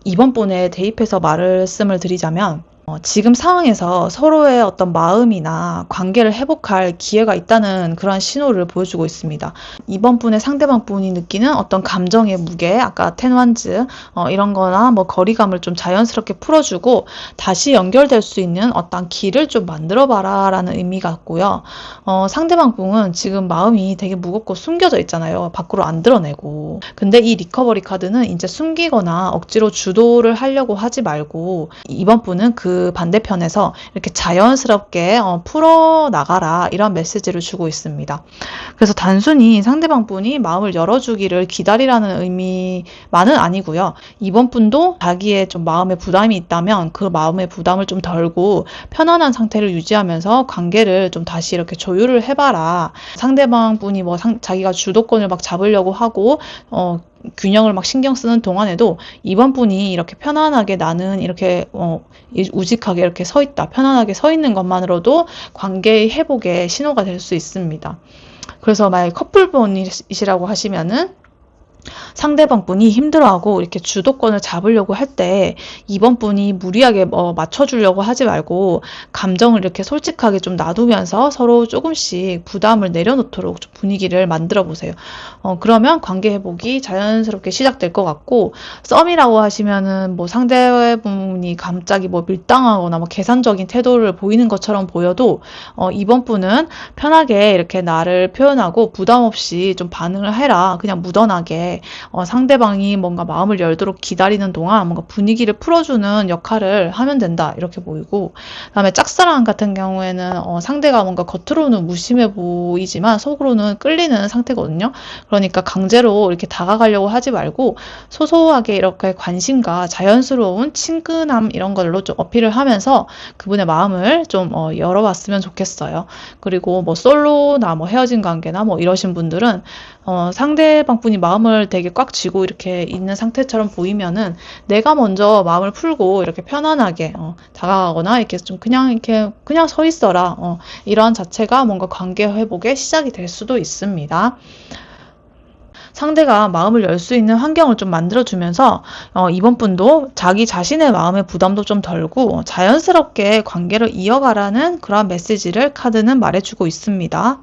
이번 분에 대입해서 말씀을 드리자면 지금 상황에서 서로의 어떤 마음이나 관계를 회복할 기회가 있다는 그런 신호를 보여주고 있습니다. 이번 분의 상대방 분이 느끼는 어떤 감정의 무게, 아까 텐완즈 이런 거나 뭐 거리감을 좀 자연스럽게 풀어주고 다시 연결될 수 있는 어떤 길을 좀 만들어봐라 라는 의미 같고요. 상대방 분은 지금 마음이 되게 무겁고 숨겨져 있잖아요. 밖으로 안 드러내고. 근데 이 리커버리 카드는 이제 숨기거나 억지로 주도를 하려고 하지 말고 이번 분은 그 그 반대편에서 이렇게 자연스럽게 풀어나가라, 이런 메시지를 주고 있습니다. 그래서 단순히 상대방 분이 마음을 열어주기를 기다리라는 의미만은 아니고요. 이번 분도 자기의 좀 마음에 부담이 있다면 그 마음의 부담을 좀 덜고 편안한 상태를 유지하면서 관계를 좀 다시 이렇게 조율을 해봐라. 상대방 분이 뭐 자기가 주도권을 막 잡으려고 하고 균형을 막 신경 쓰는 동안에도 이번 분이 이렇게 편안하게 나는 이렇게 우직하게 이렇게 서 있다, 편안하게 서 있는 것만으로도 관계의 회복의 신호가 될 수 있습니다. 그래서 만약에 커플분이시라고 하시면은 상대방 분이 힘들어하고 이렇게 주도권을 잡으려고 할 때 이번 분이 무리하게 맞춰주려고 하지 말고 감정을 이렇게 솔직하게 좀 놔두면서 서로 조금씩 부담을 내려놓도록 좀 분위기를 만들어 보세요. 그러면 관계 회복이 자연스럽게 시작될 것 같고, 썸이라고 하시면은 뭐 상대분이 갑자기 뭐 밀당하거나 뭐 계산적인 태도를 보이는 것처럼 보여도 이번 분은 편하게 이렇게 나를 표현하고 부담 없이 좀 반응을 해라. 그냥 무던하게 상대방이 뭔가 마음을 열도록 기다리는 동안 뭔가 분위기를 풀어주는 역할을 하면 된다, 이렇게 보이고, 그다음에 짝사랑 같은 경우에는 상대가 뭔가 겉으로는 무심해 보이지만 속으로는 끌리는 상태거든요. 그러니까 강제로 이렇게 다가가려고 하지 말고 소소하게 이렇게 관심과 자연스러운 친근함, 이런 걸로 좀 어필을 하면서 그분의 마음을 좀 열어봤으면 좋겠어요. 그리고 뭐 솔로나 뭐 헤어진 관계나 뭐 이러신 분들은 상대방 분이 마음을 되게 꽉 쥐고 이렇게 있는 상태처럼 보이면은 내가 먼저 마음을 풀고 이렇게 편안하게 다가가거나 이렇게 좀 그냥 서 있어라, 이러한 자체가 뭔가 관계 회복의 시작이 될 수도 있습니다. 상대가 마음을 열 수 있는 환경을 좀 만들어주면서 이번 분도 자기 자신의 마음의 부담도 좀 덜고 자연스럽게 관계를 이어가라는 그런 메시지를 카드는 말해주고 있습니다.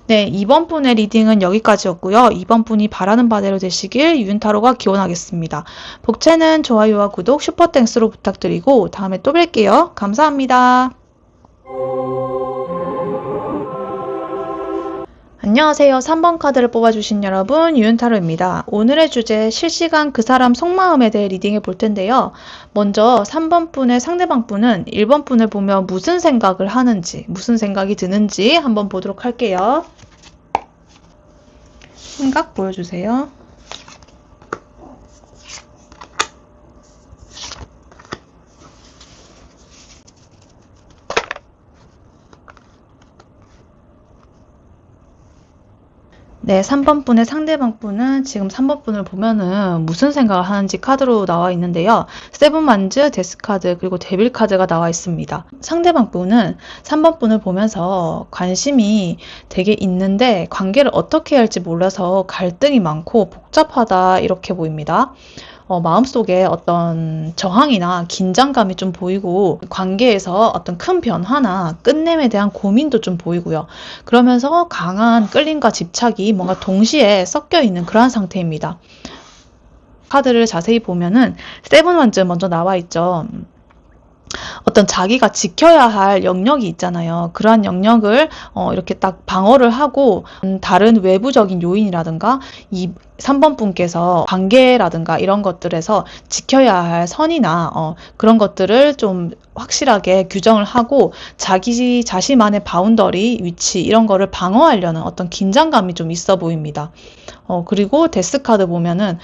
네, 이번 분의 리딩은 여기까지였고요. 이번 분이 바라는 바대로 되시길 유윤타로가 기원하겠습니다. 복채는 좋아요와 구독, 슈퍼땡스로 부탁드리고 다음에 또 뵐게요. 감사합니다. 안녕하세요. 3번 카드를 뽑아주신 여러분, 유윤타로입니다. 오늘의 주제, 실시간 그 사람 속마음에 대해 리딩해 볼 텐데요. 먼저 3번 분의 상대방 분은 1번 분을 보면 무슨 생각을 하는지, 무슨 생각이 드는지 한번 보도록 할게요. 생각 보여주세요. 네, 3번 분의 상대방 분은 지금 3번 분을 보면은 무슨 생각을 하는지 카드로 나와 있는데요. 세븐만즈, 데스카드, 그리고 데빌 카드가 나와 있습니다. 상대방 분은 3번 분을 보면서 관심이 되게 있는데 관계를 어떻게 해야 할지 몰라서 갈등이 많고 복잡하다, 이렇게 보입니다. 마음속에 어떤 저항이나 긴장감이 좀 보이고 관계에서 어떤 큰 변화나 끝냄에 대한 고민도 좀 보이고요. 그러면서 강한 끌림과 집착이 뭔가 동시에 섞여 있는 그러한 상태입니다. 카드를 자세히 보면은 세븐 원즈 먼저 나와 있죠. 어떤 자기가 지켜야 할 영역이 있잖아요. 그러한 영역을 이렇게 딱 방어를 하고 다른 외부적인 요인이라든가 이 3번 분께서 관계라든가 이런 것들에서 지켜야 할 선이나 그런 것들을 좀 확실하게 규정을 하고 자기 자신만의 바운더리, 위치 이런 거를 방어하려는 어떤 긴장감이 좀 있어 보입니다. 그리고 데스 카드 보면은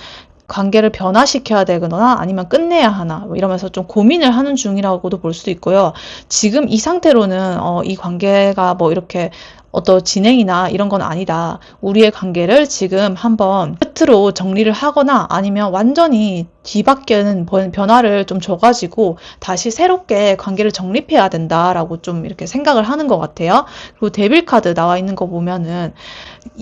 관계를 변화시켜야 되거나 아니면 끝내야 하나 뭐 이러면서 좀 고민을 하는 중이라고도 볼 수도 있고요. 지금 이 상태로는 이 관계가 뭐 이렇게 어떤 진행이나 이런 건 아니다. 우리의 관계를 지금 한번 끝으로 정리를 하거나 아니면 완전히 뒤바뀌는 변화를 좀 줘가지고 다시 새롭게 관계를 정립해야 된다라고 좀 이렇게 생각을 하는 것 같아요. 그리고 데빌 카드 나와 있는 거 보면은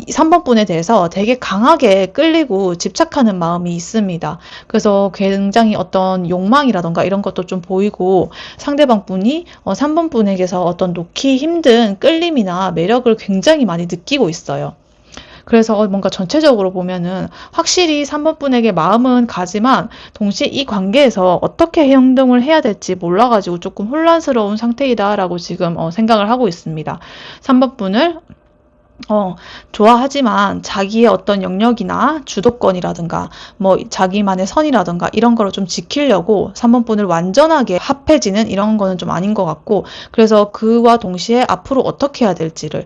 3번 분에 대해서 되게 강하게 끌리고 집착하는 마음이 있습니다. 그래서 굉장히 어떤 욕망이라던가 이런 것도 좀 보이고 상대방 분이 3번 분에게서 어떤 놓기 힘든 끌림이나 매력을 굉장히 많이 느끼고 있어요. 그래서 뭔가 전체적으로 보면은 확실히 3번 분에게 마음은 가지만 동시에 이 관계에서 어떻게 행동을 해야 될지 몰라가지고 조금 혼란스러운 상태이다라고 지금 생각을 하고 있습니다. 3번 분을 좋아하지만 자기의 어떤 영역이나 주도권이라든가 뭐 자기만의 선이라든가 이런 거를 좀 지키려고 3번 분을 완전하게 합해지는 이런 거는 좀 아닌 것 같고, 그래서 그와 동시에 앞으로 어떻게 해야 될지를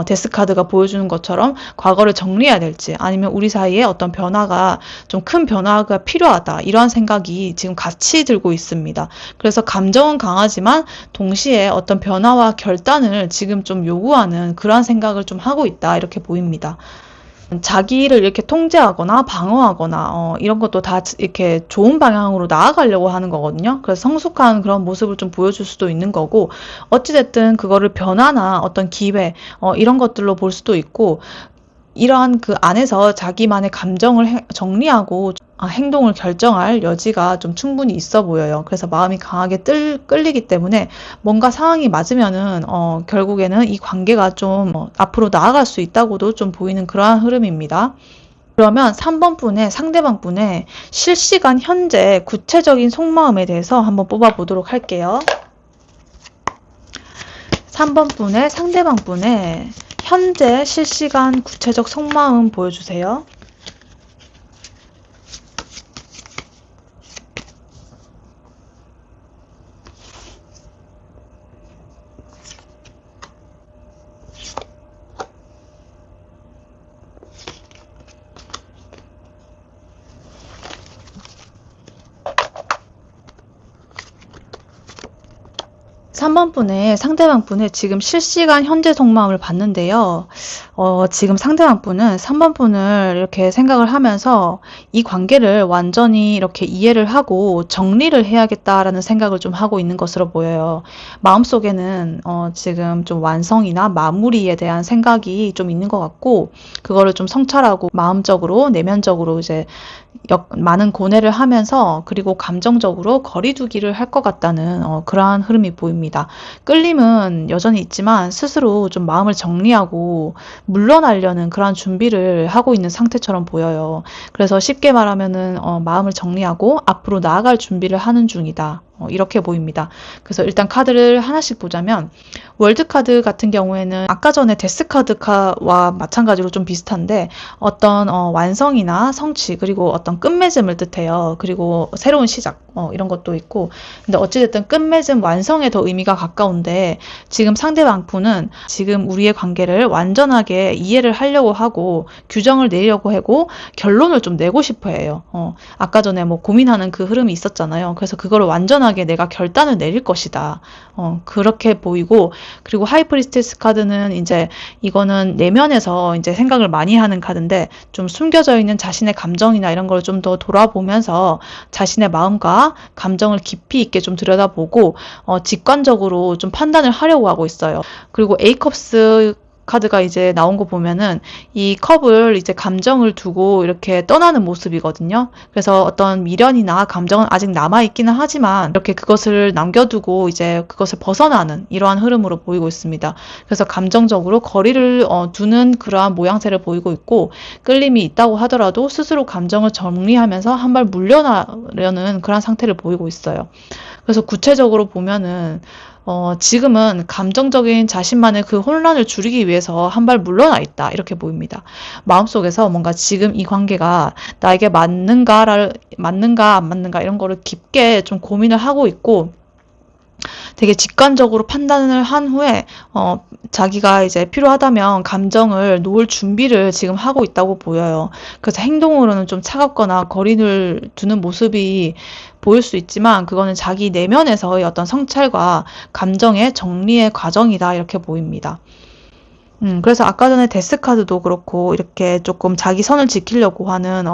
데스카드가 보여주는 것처럼 과거를 정리해야 될지, 아니면 우리 사이에 어떤 변화가 좀 큰 변화가 필요하다, 이러한 생각이 지금 같이 들고 있습니다. 그래서 감정은 강하지만 동시에 어떤 변화와 결단을 지금 좀 요구하는 그러한 생각을 좀 하고 있다, 이렇게 보입니다. 자기를 이렇게 통제하거나 방어하거나 이런 것도 다 이렇게 좋은 방향으로 나아가려고 하는 거거든요. 그래서 성숙한 그런 모습을 좀 보여줄 수도 있는 거고, 어찌됐든 그거를 변화나 어떤 기회 이런 것들로 볼 수도 있고, 이러한 그 안에서 자기만의 감정을 정리하고 행동을 결정할 여지가 좀 충분히 있어 보여요. 그래서 마음이 강하게 끌리기 때문에 뭔가 상황이 맞으면은 결국에는 이 관계가 좀 앞으로 나아갈 수 있다고도 좀 보이는 그러한 흐름입니다. 그러면 3번 분의 상대방 분의 실시간 현재 구체적인 속마음에 대해서 한번 뽑아 보도록 할게요. 3번 분의 상대방 분의 현재 실시간 구체적 속마음 보여주세요. 3번 분의 상대방 분의 지금 실시간 현재 속마음을 봤는데요. 지금 상대방 분은 3번 분을 이렇게 생각을 하면서 이 관계를 완전히 이렇게 이해를 하고 정리를 해야겠다라는 생각을 좀 하고 있는 것으로 보여요. 마음속에는 지금 좀 완성이나 마무리에 대한 생각이 좀 있는 것 같고, 그거를 좀 성찰하고 마음적으로, 내면적으로 이제 많은 고뇌를 하면서, 그리고 감정적으로 거리두기를 할 것 같다는 그러한 흐름이 보입니다. 끌림은 여전히 있지만 스스로 좀 마음을 정리하고 물러나려는 그런 준비를 하고 있는 상태처럼 보여요. 그래서 쉽게 말하면은 마음을 정리하고 앞으로 나아갈 준비를 하는 중이다, 이렇게 보입니다. 그래서 일단 카드를 하나씩 보자면, 월드카드 같은 경우에는 아까 전에 데스카드와 마찬가지로 좀 비슷한데, 어떤 완성이나 성취, 그리고 어떤 끝맺음을 뜻해요. 그리고 새로운 시작 이런 것도 있고, 근데 어찌됐든 끝맺음, 완성에 더 의미가 가까운데, 지금 상대방 분은 지금 우리의 관계를 완전하게 이해를 하려고 하고 규정을 내려고 하고 결론을 좀 내고 싶어 해요. 아까 전에 뭐 고민하는 그 흐름이 있었잖아요. 그래서 그거를 완전하게 내가 결단을 내릴 것이다, 그렇게 보이고, 그리고 하이프리스티스 카드는 이제 이거는 내면에서 이제 생각을 많이 하는 카드인데, 좀 숨겨져 있는 자신의 감정이나 이런 걸 좀 더 돌아보면서 자신의 마음과 감정을 깊이 있게 좀 들여다보고 직관적으로 좀 판단을 하려고 하고 있어요. 그리고 A컵스 카드가 이제 나온 거 보면은 이 컵을 이제 감정을 두고 이렇게 떠나는 모습이거든요. 그래서 어떤 미련이나 감정은 아직 남아있기는 하지만 이렇게 그것을 남겨두고 이제 그것을 벗어나는 이러한 흐름으로 보이고 있습니다. 그래서 감정적으로 거리를 두는 그러한 모양새를 보이고 있고, 끌림이 있다고 하더라도 스스로 감정을 정리하면서 한 발 물러나려는 그런 상태를 보이고 있어요. 그래서 구체적으로 보면은 지금은 감정적인 자신만의 그 혼란을 줄이기 위해서 한 발 물러나 있다, 이렇게 보입니다. 마음속에서 뭔가 지금 이 관계가 나에게 맞는가 안 맞는가 이런 거를 깊게 좀 고민을 하고 있고, 되게 직관적으로 판단을 한 후에 자기가 이제 필요하다면 감정을 놓을 준비를 지금 하고 있다고 보여요. 그래서 행동으로는 좀 차갑거나 거리를 두는 모습이 보일 수 있지만, 그거는 자기 내면에서의 어떤 성찰과 감정의 정리의 과정이다, 이렇게 보입니다. 그래서 아까 전에 데스카드도 그렇고 이렇게 조금 자기 선을 지키려고 하는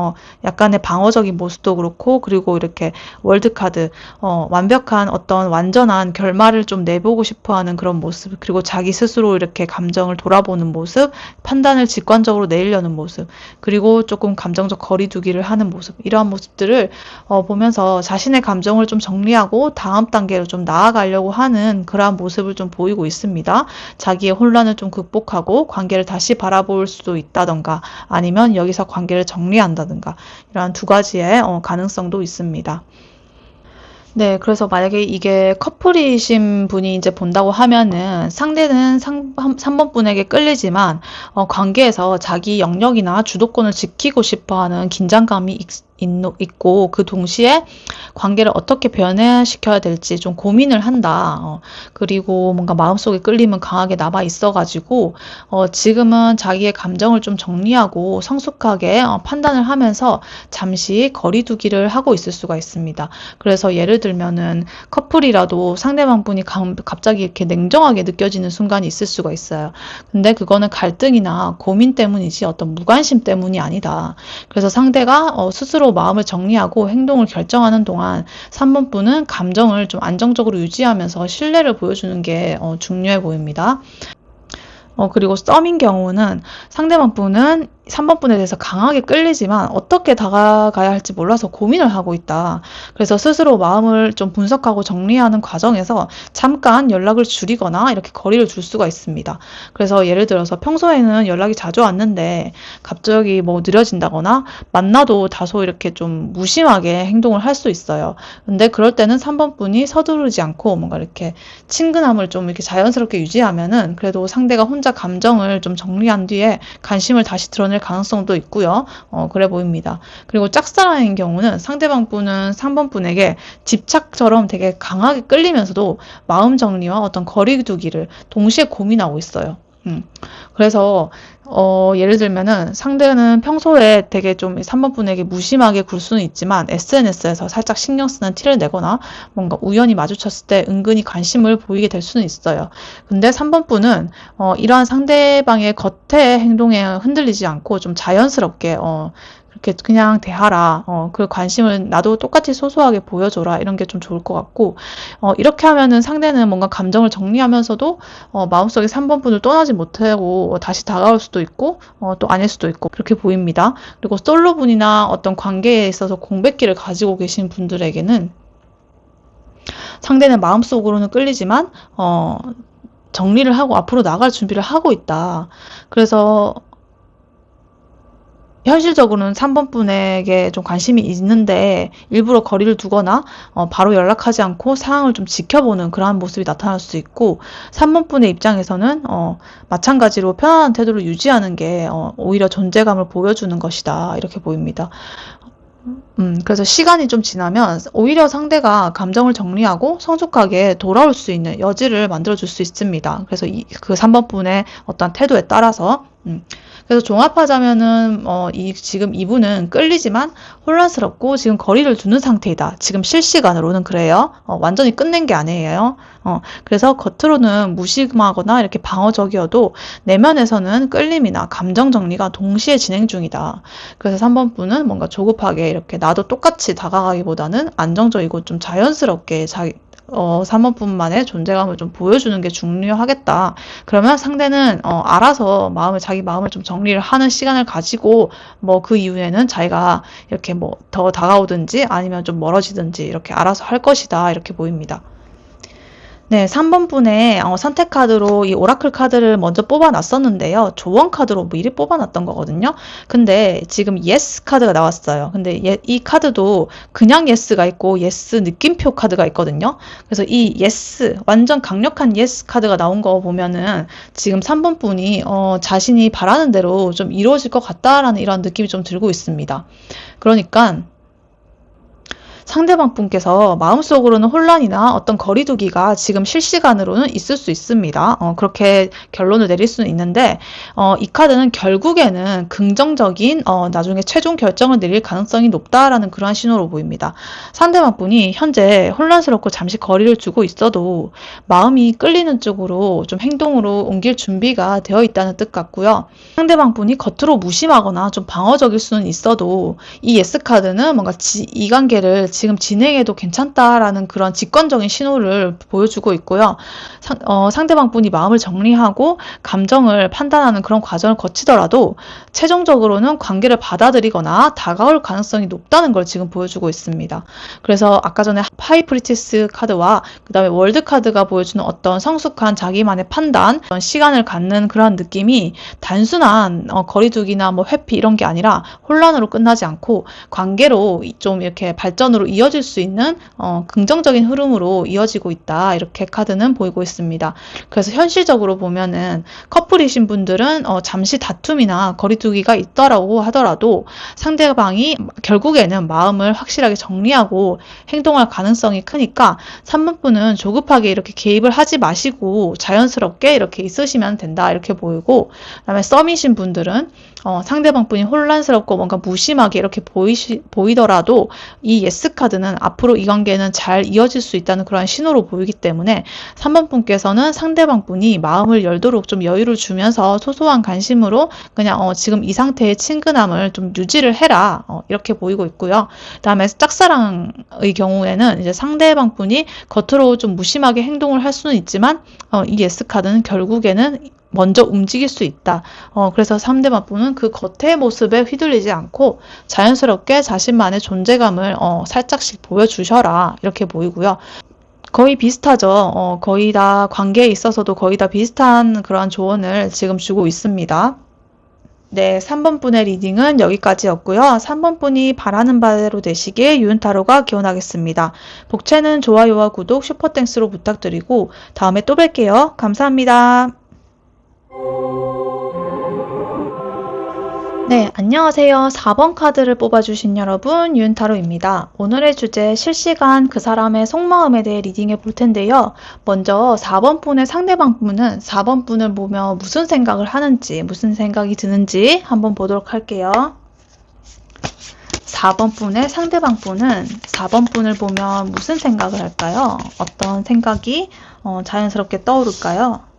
약간의 방어적인 모습도 그렇고, 그리고 이렇게 월드카드 완벽한 어떤 완전한 결말을 좀 내보고 싶어하는 그런 모습, 그리고 자기 스스로 이렇게 감정을 돌아보는 모습, 판단을 직관적으로 내리려는 모습, 그리고 조금 감정적 거리두기를 하는 모습, 이러한 모습들을 보면서 자신의 감정을 좀 정리하고 다음 단계로 좀 나아가려고 하는 그러한 모습을 좀 보이고 있습니다. 자기의 혼란을 좀 극복하고 관계를 다시 바라볼 수도 있다던가, 아니면 여기서 관계를 정리한다든가, 이러한 두 가지의 가능성도 있습니다. 네, 그래서 만약에 이게 커플이신 분이 이제 본다고 하면은, 상대는 3번 분에게 끌리지만 관계에서 자기 영역이나 주도권을 지키고 싶어 하는 긴장감이 있고 그 동시에 관계를 어떻게 변화시켜야 될지 좀 고민을 한다. 그리고 뭔가 마음속에 끌림은 강하게 남아 있어가지고 지금은 자기의 감정을 좀 정리하고 성숙하게 판단을 하면서 잠시 거리두기를 하고 있을 수가 있습니다. 그래서 예를 들면은 커플이라도 상대방 분이 갑자기 이렇게 냉정하게 느껴지는 순간이 있을 수가 있어요. 근데 그거는 갈등이나 고민 때문이지 어떤 무관심 때문이 아니다. 그래서 상대가 스스로 마음을 정리하고 행동을 결정하는 동안 3번 분은 감정을 좀 안정적으로 유지하면서 신뢰를 보여주는 게 중요해 보입니다. 그리고 썸인 경우는 상대방 분은 3번 분에 대해서 강하게 끌리지만 어떻게 다가가야 할지 몰라서 고민을 하고 있다. 그래서 스스로 마음을 좀 분석하고 정리하는 과정에서 잠깐 연락을 줄이거나 이렇게 거리를 둘 수가 있습니다. 그래서 예를 들어서 평소에는 연락이 자주 왔는데 갑자기 뭐 느려진다거나 만나도 다소 이렇게 좀 무심하게 행동을 할 수 있어요. 근데 그럴 때는 3번 분이 서두르지 않고 뭔가 이렇게 친근함을 좀 이렇게 자연스럽게 유지하면은 그래도 상대가 혼자 감정을 좀 정리한 뒤에 관심을 다시 드러낼 가능성도 있고요. 그래 보입니다. 그리고 짝사랑인 경우는 상대방 분은 3번 분에게 집착처럼 되게 강하게 끌리면서도 마음 정리와 어떤 거리두기를 동시에 고민하고 있어요. 그래서 예를 들면은 상대는 평소에 되게 좀 3번 분에게 무심하게 굴 수는 있지만 SNS에서 살짝 신경 쓰는 티를 내거나 뭔가 우연히 마주쳤을 때 은근히 관심을 보이게 될 수는 있어요. 근데 3번 분은 이러한 상대방의 겉의 행동에 흔들리지 않고 좀 자연스럽게 그렇게 그냥 대하라. 그 관심을 나도 똑같이 소소하게 보여줘라. 이런 게 좀 좋을 것 같고, 이렇게 하면은 상대는 뭔가 감정을 정리하면서도, 마음속에 3번 분을 떠나지 못하고 다시 다가올 수도 있고, 또 아닐 수도 있고, 그렇게 보입니다. 그리고 솔로 분이나 어떤 관계에 있어서 공백기를 가지고 계신 분들에게는 상대는 마음속으로는 끌리지만, 정리를 하고 앞으로 나갈 준비를 하고 있다. 그래서 현실적으로는 3번 분에게 좀 관심이 있는데 일부러 거리를 두거나 바로 연락하지 않고 상황을 좀 지켜보는 그러한 모습이 나타날 수 있고 3번 분의 입장에서는 마찬가지로 편안한 태도를 유지하는 게 오히려 존재감을 보여주는 것이다 이렇게 보입니다. 그래서 시간이 좀 지나면 오히려 상대가 감정을 정리하고 성숙하게 돌아올 수 있는 여지를 만들어줄 수 있습니다. 그래서 그 3번 분의 어떤 태도에 따라서 그래서 종합하자면은 지금 이분은 끌리지만 혼란스럽고 지금 거리를 두는 상태이다. 지금 실시간으로는 그래요. 완전히 끝낸 게 아니에요. 그래서 겉으로는 무심하거나 이렇게 방어적이어도 내면에서는 끌림이나 감정 정리가 동시에 진행 중이다. 그래서 3번 분은 뭔가 조급하게 이렇게 나도 똑같이 다가가기보다는 안정적이고 좀 자연스럽게 3번 분만의 존재감을 좀 보여주는 게 중요하겠다. 그러면 상대는 알아서 자기 마음을 좀 정리를 하는 시간을 가지고 뭐 그 이후에는 자기가 이렇게 뭐 더 다가오든지 아니면 좀 멀어지든지 이렇게 알아서 할 것이다. 이렇게 보입니다. 네, 3번 분의 선택 카드로 이 오라클 카드를 먼저 뽑아놨었는데요. 조언 카드로 미리 뽑아놨던 거거든요. 근데 지금 예스 카드가 나왔어요. 근데 이 카드도 그냥 예스가 있고 예스 느낌표 카드가 있거든요. 그래서 이 예스, 완전 강력한 예스 카드가 나온 거 보면은 지금 3번 분이 자신이 바라는 대로 좀 이루어질 것 같다라는 이런 느낌이 좀 들고 있습니다. 그러니까 상대방 분께서 마음속으로는 혼란이나 어떤 거리두기가 지금 실시간으로는 있을 수 있습니다. 그렇게 결론을 내릴 수는 있는데 이 카드는 결국에는 긍정적인 나중에 최종 결정을 내릴 가능성이 높다라는 그러한 신호로 보입니다. 상대방 분이 현재 혼란스럽고 잠시 거리를 두고 있어도 마음이 끌리는 쪽으로 좀 행동으로 옮길 준비가 되어 있다는 뜻 같고요. 상대방 분이 겉으로 무심하거나 좀 방어적일 수는 있어도 이 예스 카드는 뭔가 이 관계를 지금 진행해도 괜찮다라는 그런 직관적인 신호를 보여주고 있고요. 상대방 분이 마음을 정리하고 감정을 판단하는 그런 과정을 거치더라도 최종적으로는 관계를 받아들이거나 다가올 가능성이 높다는 걸 지금 보여주고 있습니다. 그래서 아까 전에 하이프리티스 카드와 그 다음에 월드 카드가 보여주는 어떤 성숙한 자기만의 판단, 시간을 갖는 그런 느낌이 단순한 거리두기나 뭐 회피 이런 게 아니라 혼란으로 끝나지 않고 관계로 좀 이렇게 발전으로 그대로 이어질 수 있는 긍정적인 흐름으로 이어지고 있다. 이렇게 카드는 보이고 있습니다. 그래서 현실적으로 보면은 커플이신 분들은 잠시 다툼이나 거리두기가 있더라고 하더라도 상대방이 결국에는 마음을 확실하게 정리하고 행동할 가능성이 크니까 3번 분은 조급하게 이렇게 개입을 하지 마시고 자연스럽게 이렇게 있으시면 된다. 이렇게 보이고, 그다음에 썸이신 분들은 상대방 분이 혼란스럽고 뭔가 무심하게 이렇게 보이더라도 이 예스 카드는 앞으로 이 관계는 잘 이어질 수 있다는 그런 신호로 보이기 때문에 3번 분께서는 상대방 분이 마음을 열도록 좀 여유를 주면서 소소한 관심으로 그냥 지금 이 상태의 친근함을 좀 유지를 해라. 이렇게 보이고 있고요. 그다음에 짝사랑의 경우에는 이제 상대방 분이 겉으로 좀 무심하게 행동을 할 수는 있지만 이 예스 카드는 결국에는 먼저 움직일 수 있다. 그래서 상대방 분은 그 겉의 모습에 휘둘리지 않고 자연스럽게 자신만의 존재감을 살짝씩 보여주셔라. 이렇게 보이고요. 거의 비슷하죠. 거의 다 관계에 있어서도 거의 다 비슷한 그러한 조언을 지금 주고 있습니다. 네, 3번 분의 리딩은 여기까지였고요. 3번 분이 바라는 바대로 되시길 유은타로가 기원하겠습니다. 복채는 좋아요와 구독, 슈퍼땡스로 부탁드리고 다음에 또 뵐게요. 감사합니다. 네, 안녕하세요. 4번 카드를 뽑아주신 여러분, 유은타로입니다. 오늘의 주제, 실시간 그 사람의 속마음에 대해 리딩해 볼 텐데요. 먼저 4번 분의 상대방 분은 4번 분을 보며 무슨 생각을 하는지, 무슨 생각이 드는지 한번 보도록 할게요. 4번 분의 상대방 분은 4번 분을 보며 무슨 생각을 할까요? 어떤 생각이 자연스럽게 떠오를까요?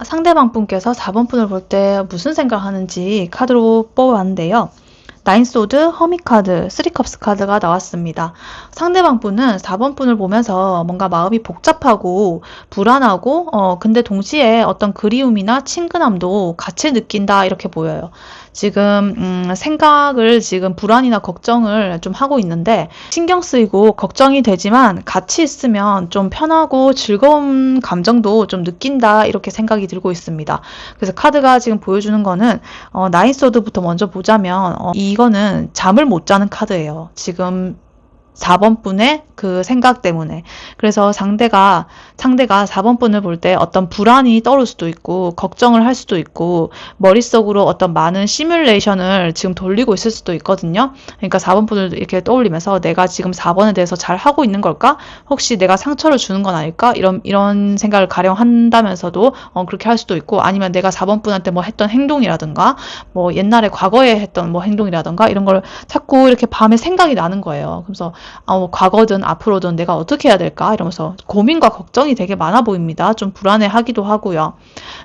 상대방 분께서 4번 분을 볼 때 무슨 생각을 하는지 카드로 뽑아봤는데요. 나인소드, 허밋카드, 쓰리컵스 카드가 나왔습니다. 상대방 분은 4번 분을 보면서 뭔가 마음이 복잡하고 불안하고 근데 동시에 어떤 그리움이나 친근함도 같이 느낀다 이렇게 보여요. 지금 생각을 지금 불안이나 걱정을 좀 하고 있는데 신경 쓰이고 걱정이 되지만 같이 있으면 좀 편하고 즐거운 감정도 좀 느낀다 이렇게 생각이 들고 있습니다. 그래서 카드가 지금 보여주는 거는 나인소드부터 먼저 보자면 이거는 잠을 못 자는 카드예요. 지금 4번 분의 그 생각 때문에. 그래서 상대가 4번 분을 볼 때 어떤 불안이 떠오를 수도 있고, 걱정을 할 수도 있고, 머릿속으로 어떤 많은 시뮬레이션을 지금 돌리고 있을 수도 있거든요. 그러니까 4번 분을 이렇게 떠올리면서 내가 지금 4번에 대해서 잘 하고 있는 걸까? 혹시 내가 상처를 주는 건 아닐까? 이런 생각을 가령 한다면서도 그렇게 할 수도 있고, 아니면 내가 4번 분한테 뭐 했던 행동이라든가, 뭐 옛날에 과거에 했던 뭐 행동이라든가, 이런 걸 자꾸 이렇게 밤에 생각이 나는 거예요. 그래서 과거든 앞으로든 내가 어떻게 해야 될까 이러면서 고민과 걱정이 되게 많아 보입니다. 좀 불안해하기도 하고요.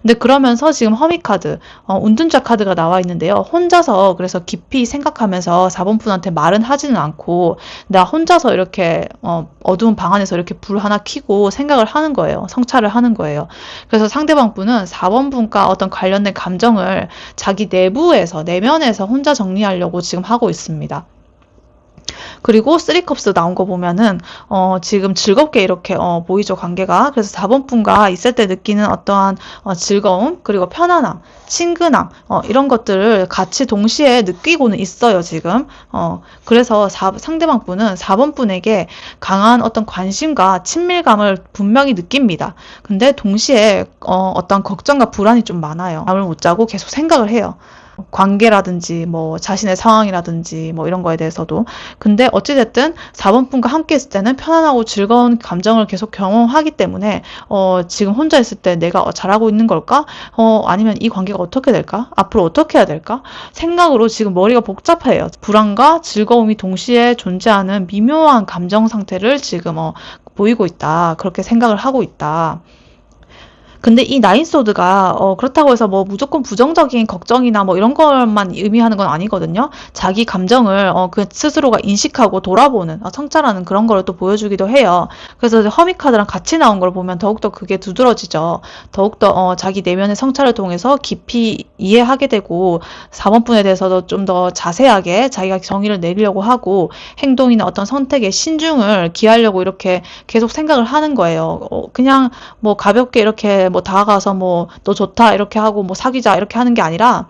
근데 그러면서 지금 허밋카드, 운둔자 카드가 나와 있는데요. 혼자서 그래서 깊이 생각하면서 4번 분한테 말은 하지는 않고 나 혼자서 이렇게 어두운 방 안에서 이렇게 불 하나 켜고 생각을 하는 거예요. 성찰을 하는 거예요. 그래서 상대방 분은 4번 분과 어떤 관련된 감정을 자기 내면에서 혼자 정리하려고 지금 하고 있습니다. 그리고 쓰리컵스 나온 거 보면은 지금 즐겁게 이렇게 보이죠, 관계가. 그래서 4번 분과 있을 때 느끼는 어떠한 즐거움, 그리고 편안함, 친근함 이런 것들을 같이 동시에 느끼고는 있어요, 지금. 그래서 상대방 분은 4번 분에게 강한 어떤 관심과 친밀감을 분명히 느낍니다. 근데 동시에 어떤 걱정과 불안이 좀 많아요. 잠을 못 자고 계속 생각을 해요. 관계라든지 뭐 자신의 상황이라든지 뭐 이런 거에 대해서도. 근데 어찌됐든 4번 분과 함께 있을 때는 편안하고 즐거운 감정을 계속 경험하기 때문에 지금 혼자 있을 때 내가 잘하고 있는 걸까? 아니면 이 관계가 어떻게 될까? 앞으로 어떻게 해야 될까? 생각으로 지금 머리가 복잡해요. 불안과 즐거움이 동시에 존재하는 미묘한 감정 상태를 지금 보이고 있다. 그렇게 생각을 하고 있다. 근데 이 나인소드가 그렇다고 해서 뭐 무조건 부정적인 걱정이나 뭐 이런 것만 의미하는 건 아니거든요. 자기 감정을 그 스스로가 인식하고 돌아보는 성찰하는 그런 걸 또 보여주기도 해요. 그래서 허미 카드랑 같이 나온 걸 보면 더욱더 그게 두드러지죠. 더욱더 자기 내면의 성찰을 통해서 깊이 이해하게 되고 4번 분에 대해서도 좀 더 자세하게 자기가 정의를 내리려고 하고 행동이나 어떤 선택에 신중을 기하려고 이렇게 계속 생각을 하는 거예요. 그냥 뭐 가볍게 이렇게 뭐 다가가서 뭐 너 좋다 이렇게 하고 뭐 사귀자 이렇게 하는 게 아니라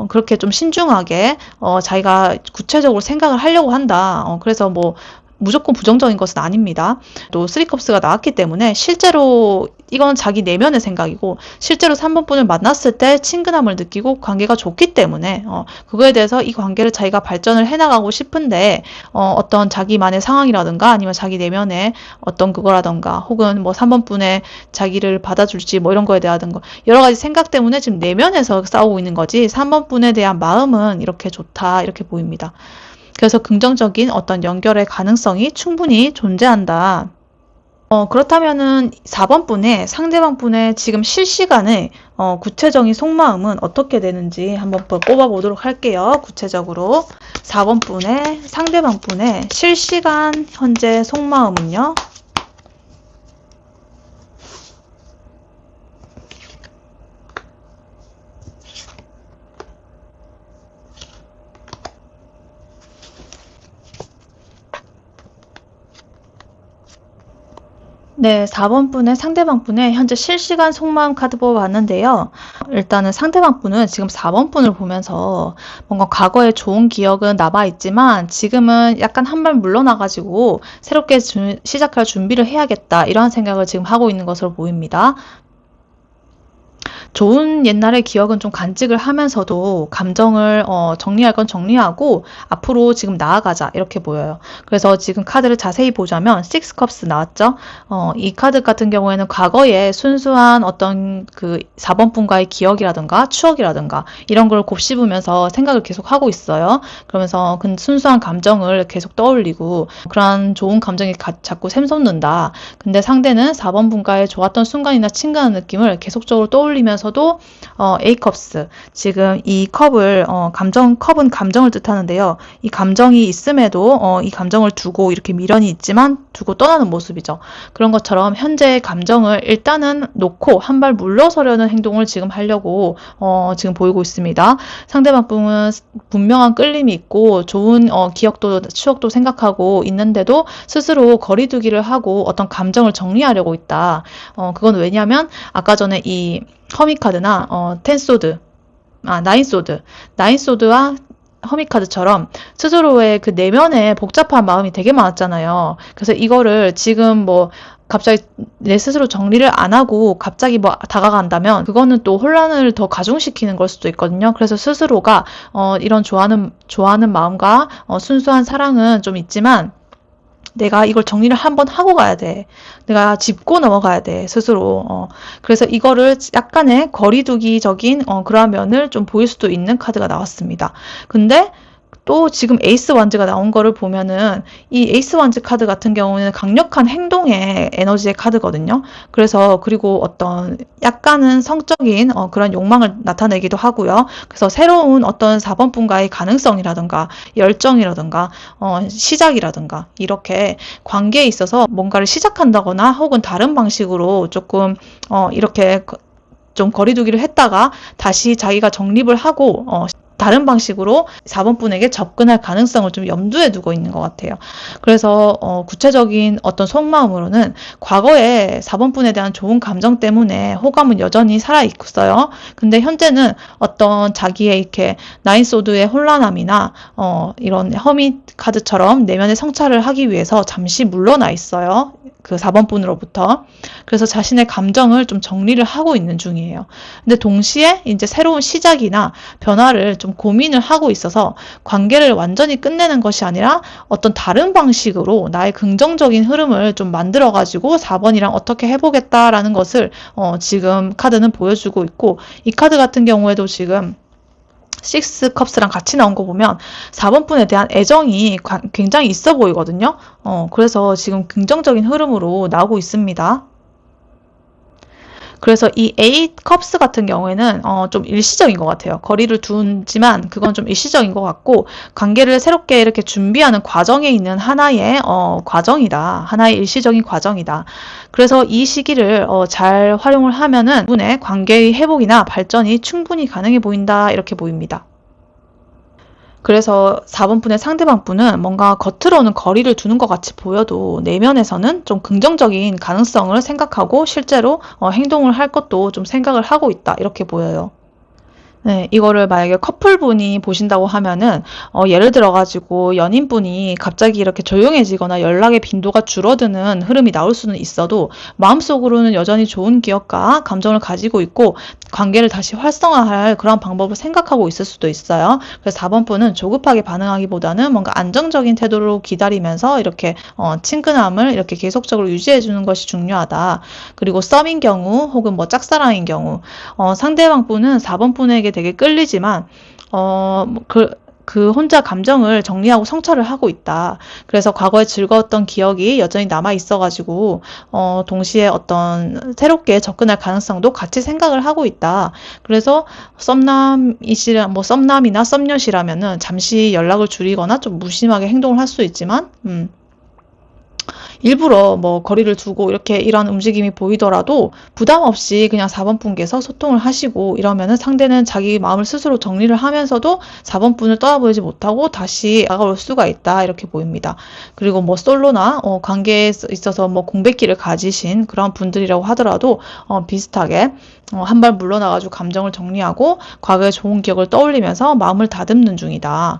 그렇게 좀 신중하게 자기가 구체적으로 생각을 하려고 한다. 그래서 뭐 무조건 부정적인 것은 아닙니다. 또 쓰리컵스가 나왔기 때문에 실제로 이건 자기 내면의 생각이고 실제로 3번 분을 만났을 때 친근함을 느끼고 관계가 좋기 때문에 그거에 대해서 이 관계를 자기가 발전을 해나가고 싶은데 어떤 자기만의 상황이라든가 아니면 자기 내면의 어떤 그거라든가 혹은 뭐 3번 분의 자기를 받아줄지 뭐 이런 거에 대한 거 여러 가지 생각 때문에 지금 내면에서 싸우고 있는 거지 3번 분에 대한 마음은 이렇게 좋다 이렇게 보입니다. 그래서 긍정적인 어떤 연결의 가능성이 충분히 존재한다. 그렇다면은 4번 분의 상대방 분의 지금 실시간의 구체적인 속마음은 어떻게 되는지 한번 뽑아보도록 할게요. 구체적으로 4번 분의 상대방 분의 실시간 현재 속마음은요. 네, 4번 분의 상대방 분의 현재 실시간 속마음 카드 뽑아봤는데요. 일단은 상대방 분은 지금 4번 분을 보면서 뭔가 과거에 좋은 기억은 남아있지만 지금은 약간 한 발 물러나가지고 새롭게 시작할 준비를 해야겠다 이러한 생각을 지금 하고 있는 것으로 보입니다. 좋은 옛날의 기억은 좀 간직을 하면서도 감정을 정리할 건 정리하고 앞으로 지금 나아가자 이렇게 보여요. 그래서 지금 카드를 자세히 보자면 Six Cups 나왔죠. 이 카드 같은 경우에는 과거에 순수한 어떤 그 4번 분과의 기억이라든가 추억이라든가 이런 걸 곱씹으면서 생각을 계속 하고 있어요. 그러면서 그 순수한 감정을 계속 떠올리고 그러한 좋은 감정이 자꾸 샘솟는다. 근데 상대는 4번 분과의 좋았던 순간이나 친근한 느낌을 계속적으로 떠올리면서도 A컵스 지금 이 컵을 컵은 감정을 뜻하는데요. 이 감정이 있음에도 이 감정을 두고 이렇게 미련이 있지만 두고 떠나는 모습이죠. 그런 것처럼 현재의 감정을 일단은 놓고 한 발 물러서려는 행동을 지금 하려고 지금 보이고 있습니다. 상대방 분은 분명한 끌림이 있고 좋은 기억도 추억도 생각하고 있는데도 스스로 거리두기를 하고 어떤 감정을 정리하려고 있다. 그건 왜냐하면 아까 전에 이 허미카드나 텐소드, 나인소드와 허미카드처럼 스스로의 그 내면에 복잡한 마음이 되게 많았잖아요. 그래서 이거를 지금 뭐 갑자기 내 스스로 정리를 안 하고 갑자기 뭐 다가간다면 그거는 또 혼란을 더 가중시키는 걸 수도 있거든요. 그래서 스스로가 이런 좋아하는 마음과 순수한 사랑은 좀 있지만 내가 이걸 정리를 한번 하고 가야 돼. 내가 짚고 넘어가야 돼, 스스로. 그래서 이거를 약간의 거리두기적인 그러한 면을 좀 보일 수도 있는 카드가 나왔습니다. 근데 또 지금 에이스 완즈가 나온 거를 보면은 이 에이스 완즈 카드 같은 경우는 강력한 행동의 에너지의 카드거든요. 그래서 그리고 어떤 약간은 성적인 그런 욕망을 나타내기도 하고요. 그래서 새로운 어떤 4번 분과의 가능성이라든가 열정이라든가 시작이라든가 이렇게 관계에 있어서 뭔가를 시작한다거나 혹은 다른 방식으로 조금 이렇게 좀 거리두기를 했다가 다시 자기가 정립을 하고 다른 방식으로 4번 분에게 접근할 가능성을 좀 염두에 두고 있는 것 같아요. 그래서 구체적인 어떤 속마음으로는 과거에 4번 분에 대한 좋은 감정 때문에 호감은 여전히 살아있어요. 근데 현재는 어떤 자기의 이렇게 나인소드의 혼란함이나 이런 허밋 카드처럼 내면의 성찰을 하기 위해서 잠시 물러나 있어요. 그 4번 분으로부터. 그래서 자신의 감정을 좀 정리를 하고 있는 중이에요. 근데 동시에 이제 새로운 시작이나 변화를 좀 고민을 하고 있어서 관계를 완전히 끝내는 것이 아니라 어떤 다른 방식으로 나의 긍정적인 흐름을 좀 만들어가지고 4번이랑 어떻게 해보겠다라는 것을 지금 카드는 보여주고 있고 이 카드 같은 경우에도 지금 식스 컵스랑 같이 나온 거 보면 4번 분에 대한 애정이 굉장히 있어 보이거든요. 그래서 지금 긍정적인 흐름으로 나오고 있습니다. 그래서 이 A 컵스 같은 경우에는 좀 일시적인 것 같아요. 거리를 두지만 그건 좀 일시적인 것 같고 관계를 새롭게 이렇게 준비하는 과정에 있는 하나의 과정이다. 하나의 일시적인 과정이다. 그래서 이 시기를 잘 활용을 하면은 분의 관계의 회복이나 발전이 충분히 가능해 보인다. 이렇게 보입니다. 그래서 4번 분의 상대방 분은 뭔가 겉으로는 거리를 두는 것 같이 보여도 내면에서는 좀 긍정적인 가능성을 생각하고 실제로 행동을 할 것도 좀 생각을 하고 있다. 이렇게 보여요. 네, 이거를 만약에 커플분이 보신다고 하면은, 예를 들어가지고 연인분이 갑자기 이렇게 조용해지거나 연락의 빈도가 줄어드는 흐름이 나올 수는 있어도, 마음속으로는 여전히 좋은 기억과 감정을 가지고 있고, 관계를 다시 활성화할 그런 방법을 생각하고 있을 수도 있어요. 그래서 4번 분은 조급하게 반응하기보다는 뭔가 안정적인 태도로 기다리면서 이렇게, 친근함을 이렇게 계속적으로 유지해주는 것이 중요하다. 그리고 썸인 경우, 혹은 뭐 짝사랑인 경우, 상대방 분은 4번 분에게 되게 끌리지만 그 혼자 감정을 정리하고 성찰을 하고 있다. 그래서 과거에 즐거웠던 기억이 여전히 남아 있어가지고 동시에 어떤 새롭게 접근할 가능성도 같이 생각을 하고 있다. 그래서 썸남이나 썸녀시라면은 잠시 연락을 줄이거나 좀 무심하게 행동을 할 수 있지만 일부러 뭐 거리를 두고 이렇게 이런 움직임이 보이더라도 부담 없이 그냥 4번 분께서 소통을 하시고 이러면은 상대는 자기 마음을 스스로 정리를 하면서도 4번 분을 떠나보지 못하고 다시 다가올 수가 있다. 이렇게 보입니다. 그리고 뭐 솔로나 관계에 있어서 뭐 공백기를 가지신 그런 분들이라고 하더라도 비슷하게 한 발 물러나가지고 감정을 정리하고 과거의 좋은 기억을 떠올리면서 마음을 다듬는 중이다.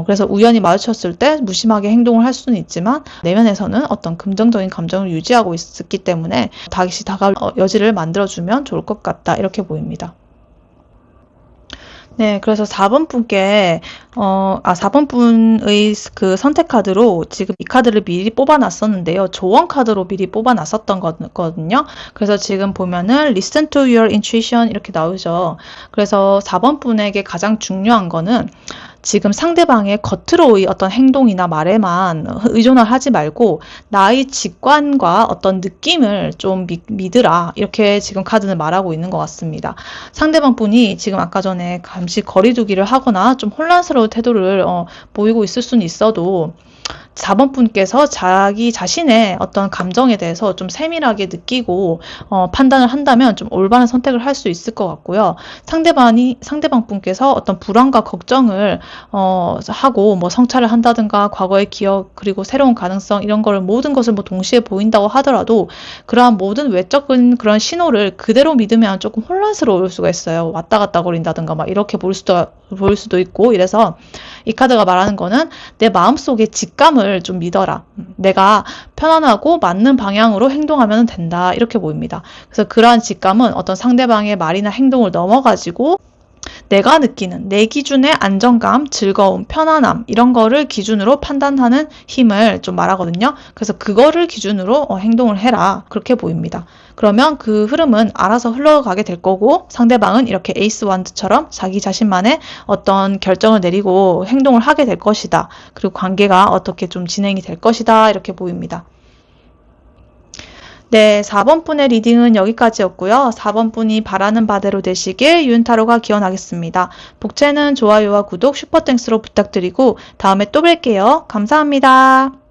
그래서 우연히 마주쳤을 때 무심하게 행동을 할 수는 있지만 내면에서는 어떤 긍정적인 감정을 유지하고 있기 때문에 다시 다가올 여지를 만들어주면 좋을 것 같다. 이렇게 보입니다. 네, 그래서 4번 분께, 4번 분의 그 선택 카드로 지금 이 카드를 미리 뽑아놨었는데요. 조언 카드로 미리 뽑아놨었던 거거든요. 그래서 지금 보면은 listen to your intuition 이렇게 나오죠. 그래서 4번 분에게 가장 중요한 거는 지금 상대방의 겉으로의 어떤 행동이나 말에만 의존을 하지 말고 나의 직관과 어떤 느낌을 좀 믿으라. 이렇게 지금 카드는 말하고 있는 것 같습니다. 상대방 분이 지금 아까 전에 잠시 거리두기를 하거나 좀 혼란스러운 태도를 보이고 있을 수는 있어도 4번 분께서 자기 자신의 어떤 감정에 대해서 좀 세밀하게 느끼고 판단을 한다면 좀 올바른 선택을 할 수 있을 것 같고요. 상대방 분께서 어떤 불안과 걱정을 하고 뭐 성찰을 한다든가 과거의 기억 그리고 새로운 가능성 이런 거를 모든 것을 뭐 동시에 보인다고 하더라도 그러한 모든 외적인 그런 신호를 그대로 믿으면 조금 혼란스러울 수가 있어요. 왔다 갔다 거린다든가 막 이렇게 보일 수도 있고 이래서 이 카드가 말하는 거는 내 마음속의 직감을 좀 믿어라. 내가 편안하고 맞는 방향으로 행동하면 된다. 이렇게 보입니다. 그래서 그러한 직감은 어떤 상대방의 말이나 행동을 넘어가지고 내가 느끼는 내 기준의 안정감, 즐거움, 편안함 이런 거를 기준으로 판단하는 힘을 좀 말하거든요. 그래서 그거를 기준으로 행동을 해라. 그렇게 보입니다. 그러면 그 흐름은 알아서 흘러가게 될 거고 상대방은 이렇게 에이스 완드처럼 자기 자신만의 어떤 결정을 내리고 행동을 하게 될 것이다. 그리고 관계가 어떻게 좀 진행이 될 것이다. 이렇게 보입니다. 네, 4번 분의 리딩은 여기까지였고요. 4번 분이 바라는 바대로 되시길 윤타로가 기원하겠습니다. 복채는 좋아요와 구독, 슈퍼땡스로 부탁드리고 다음에 또 뵐게요. 감사합니다.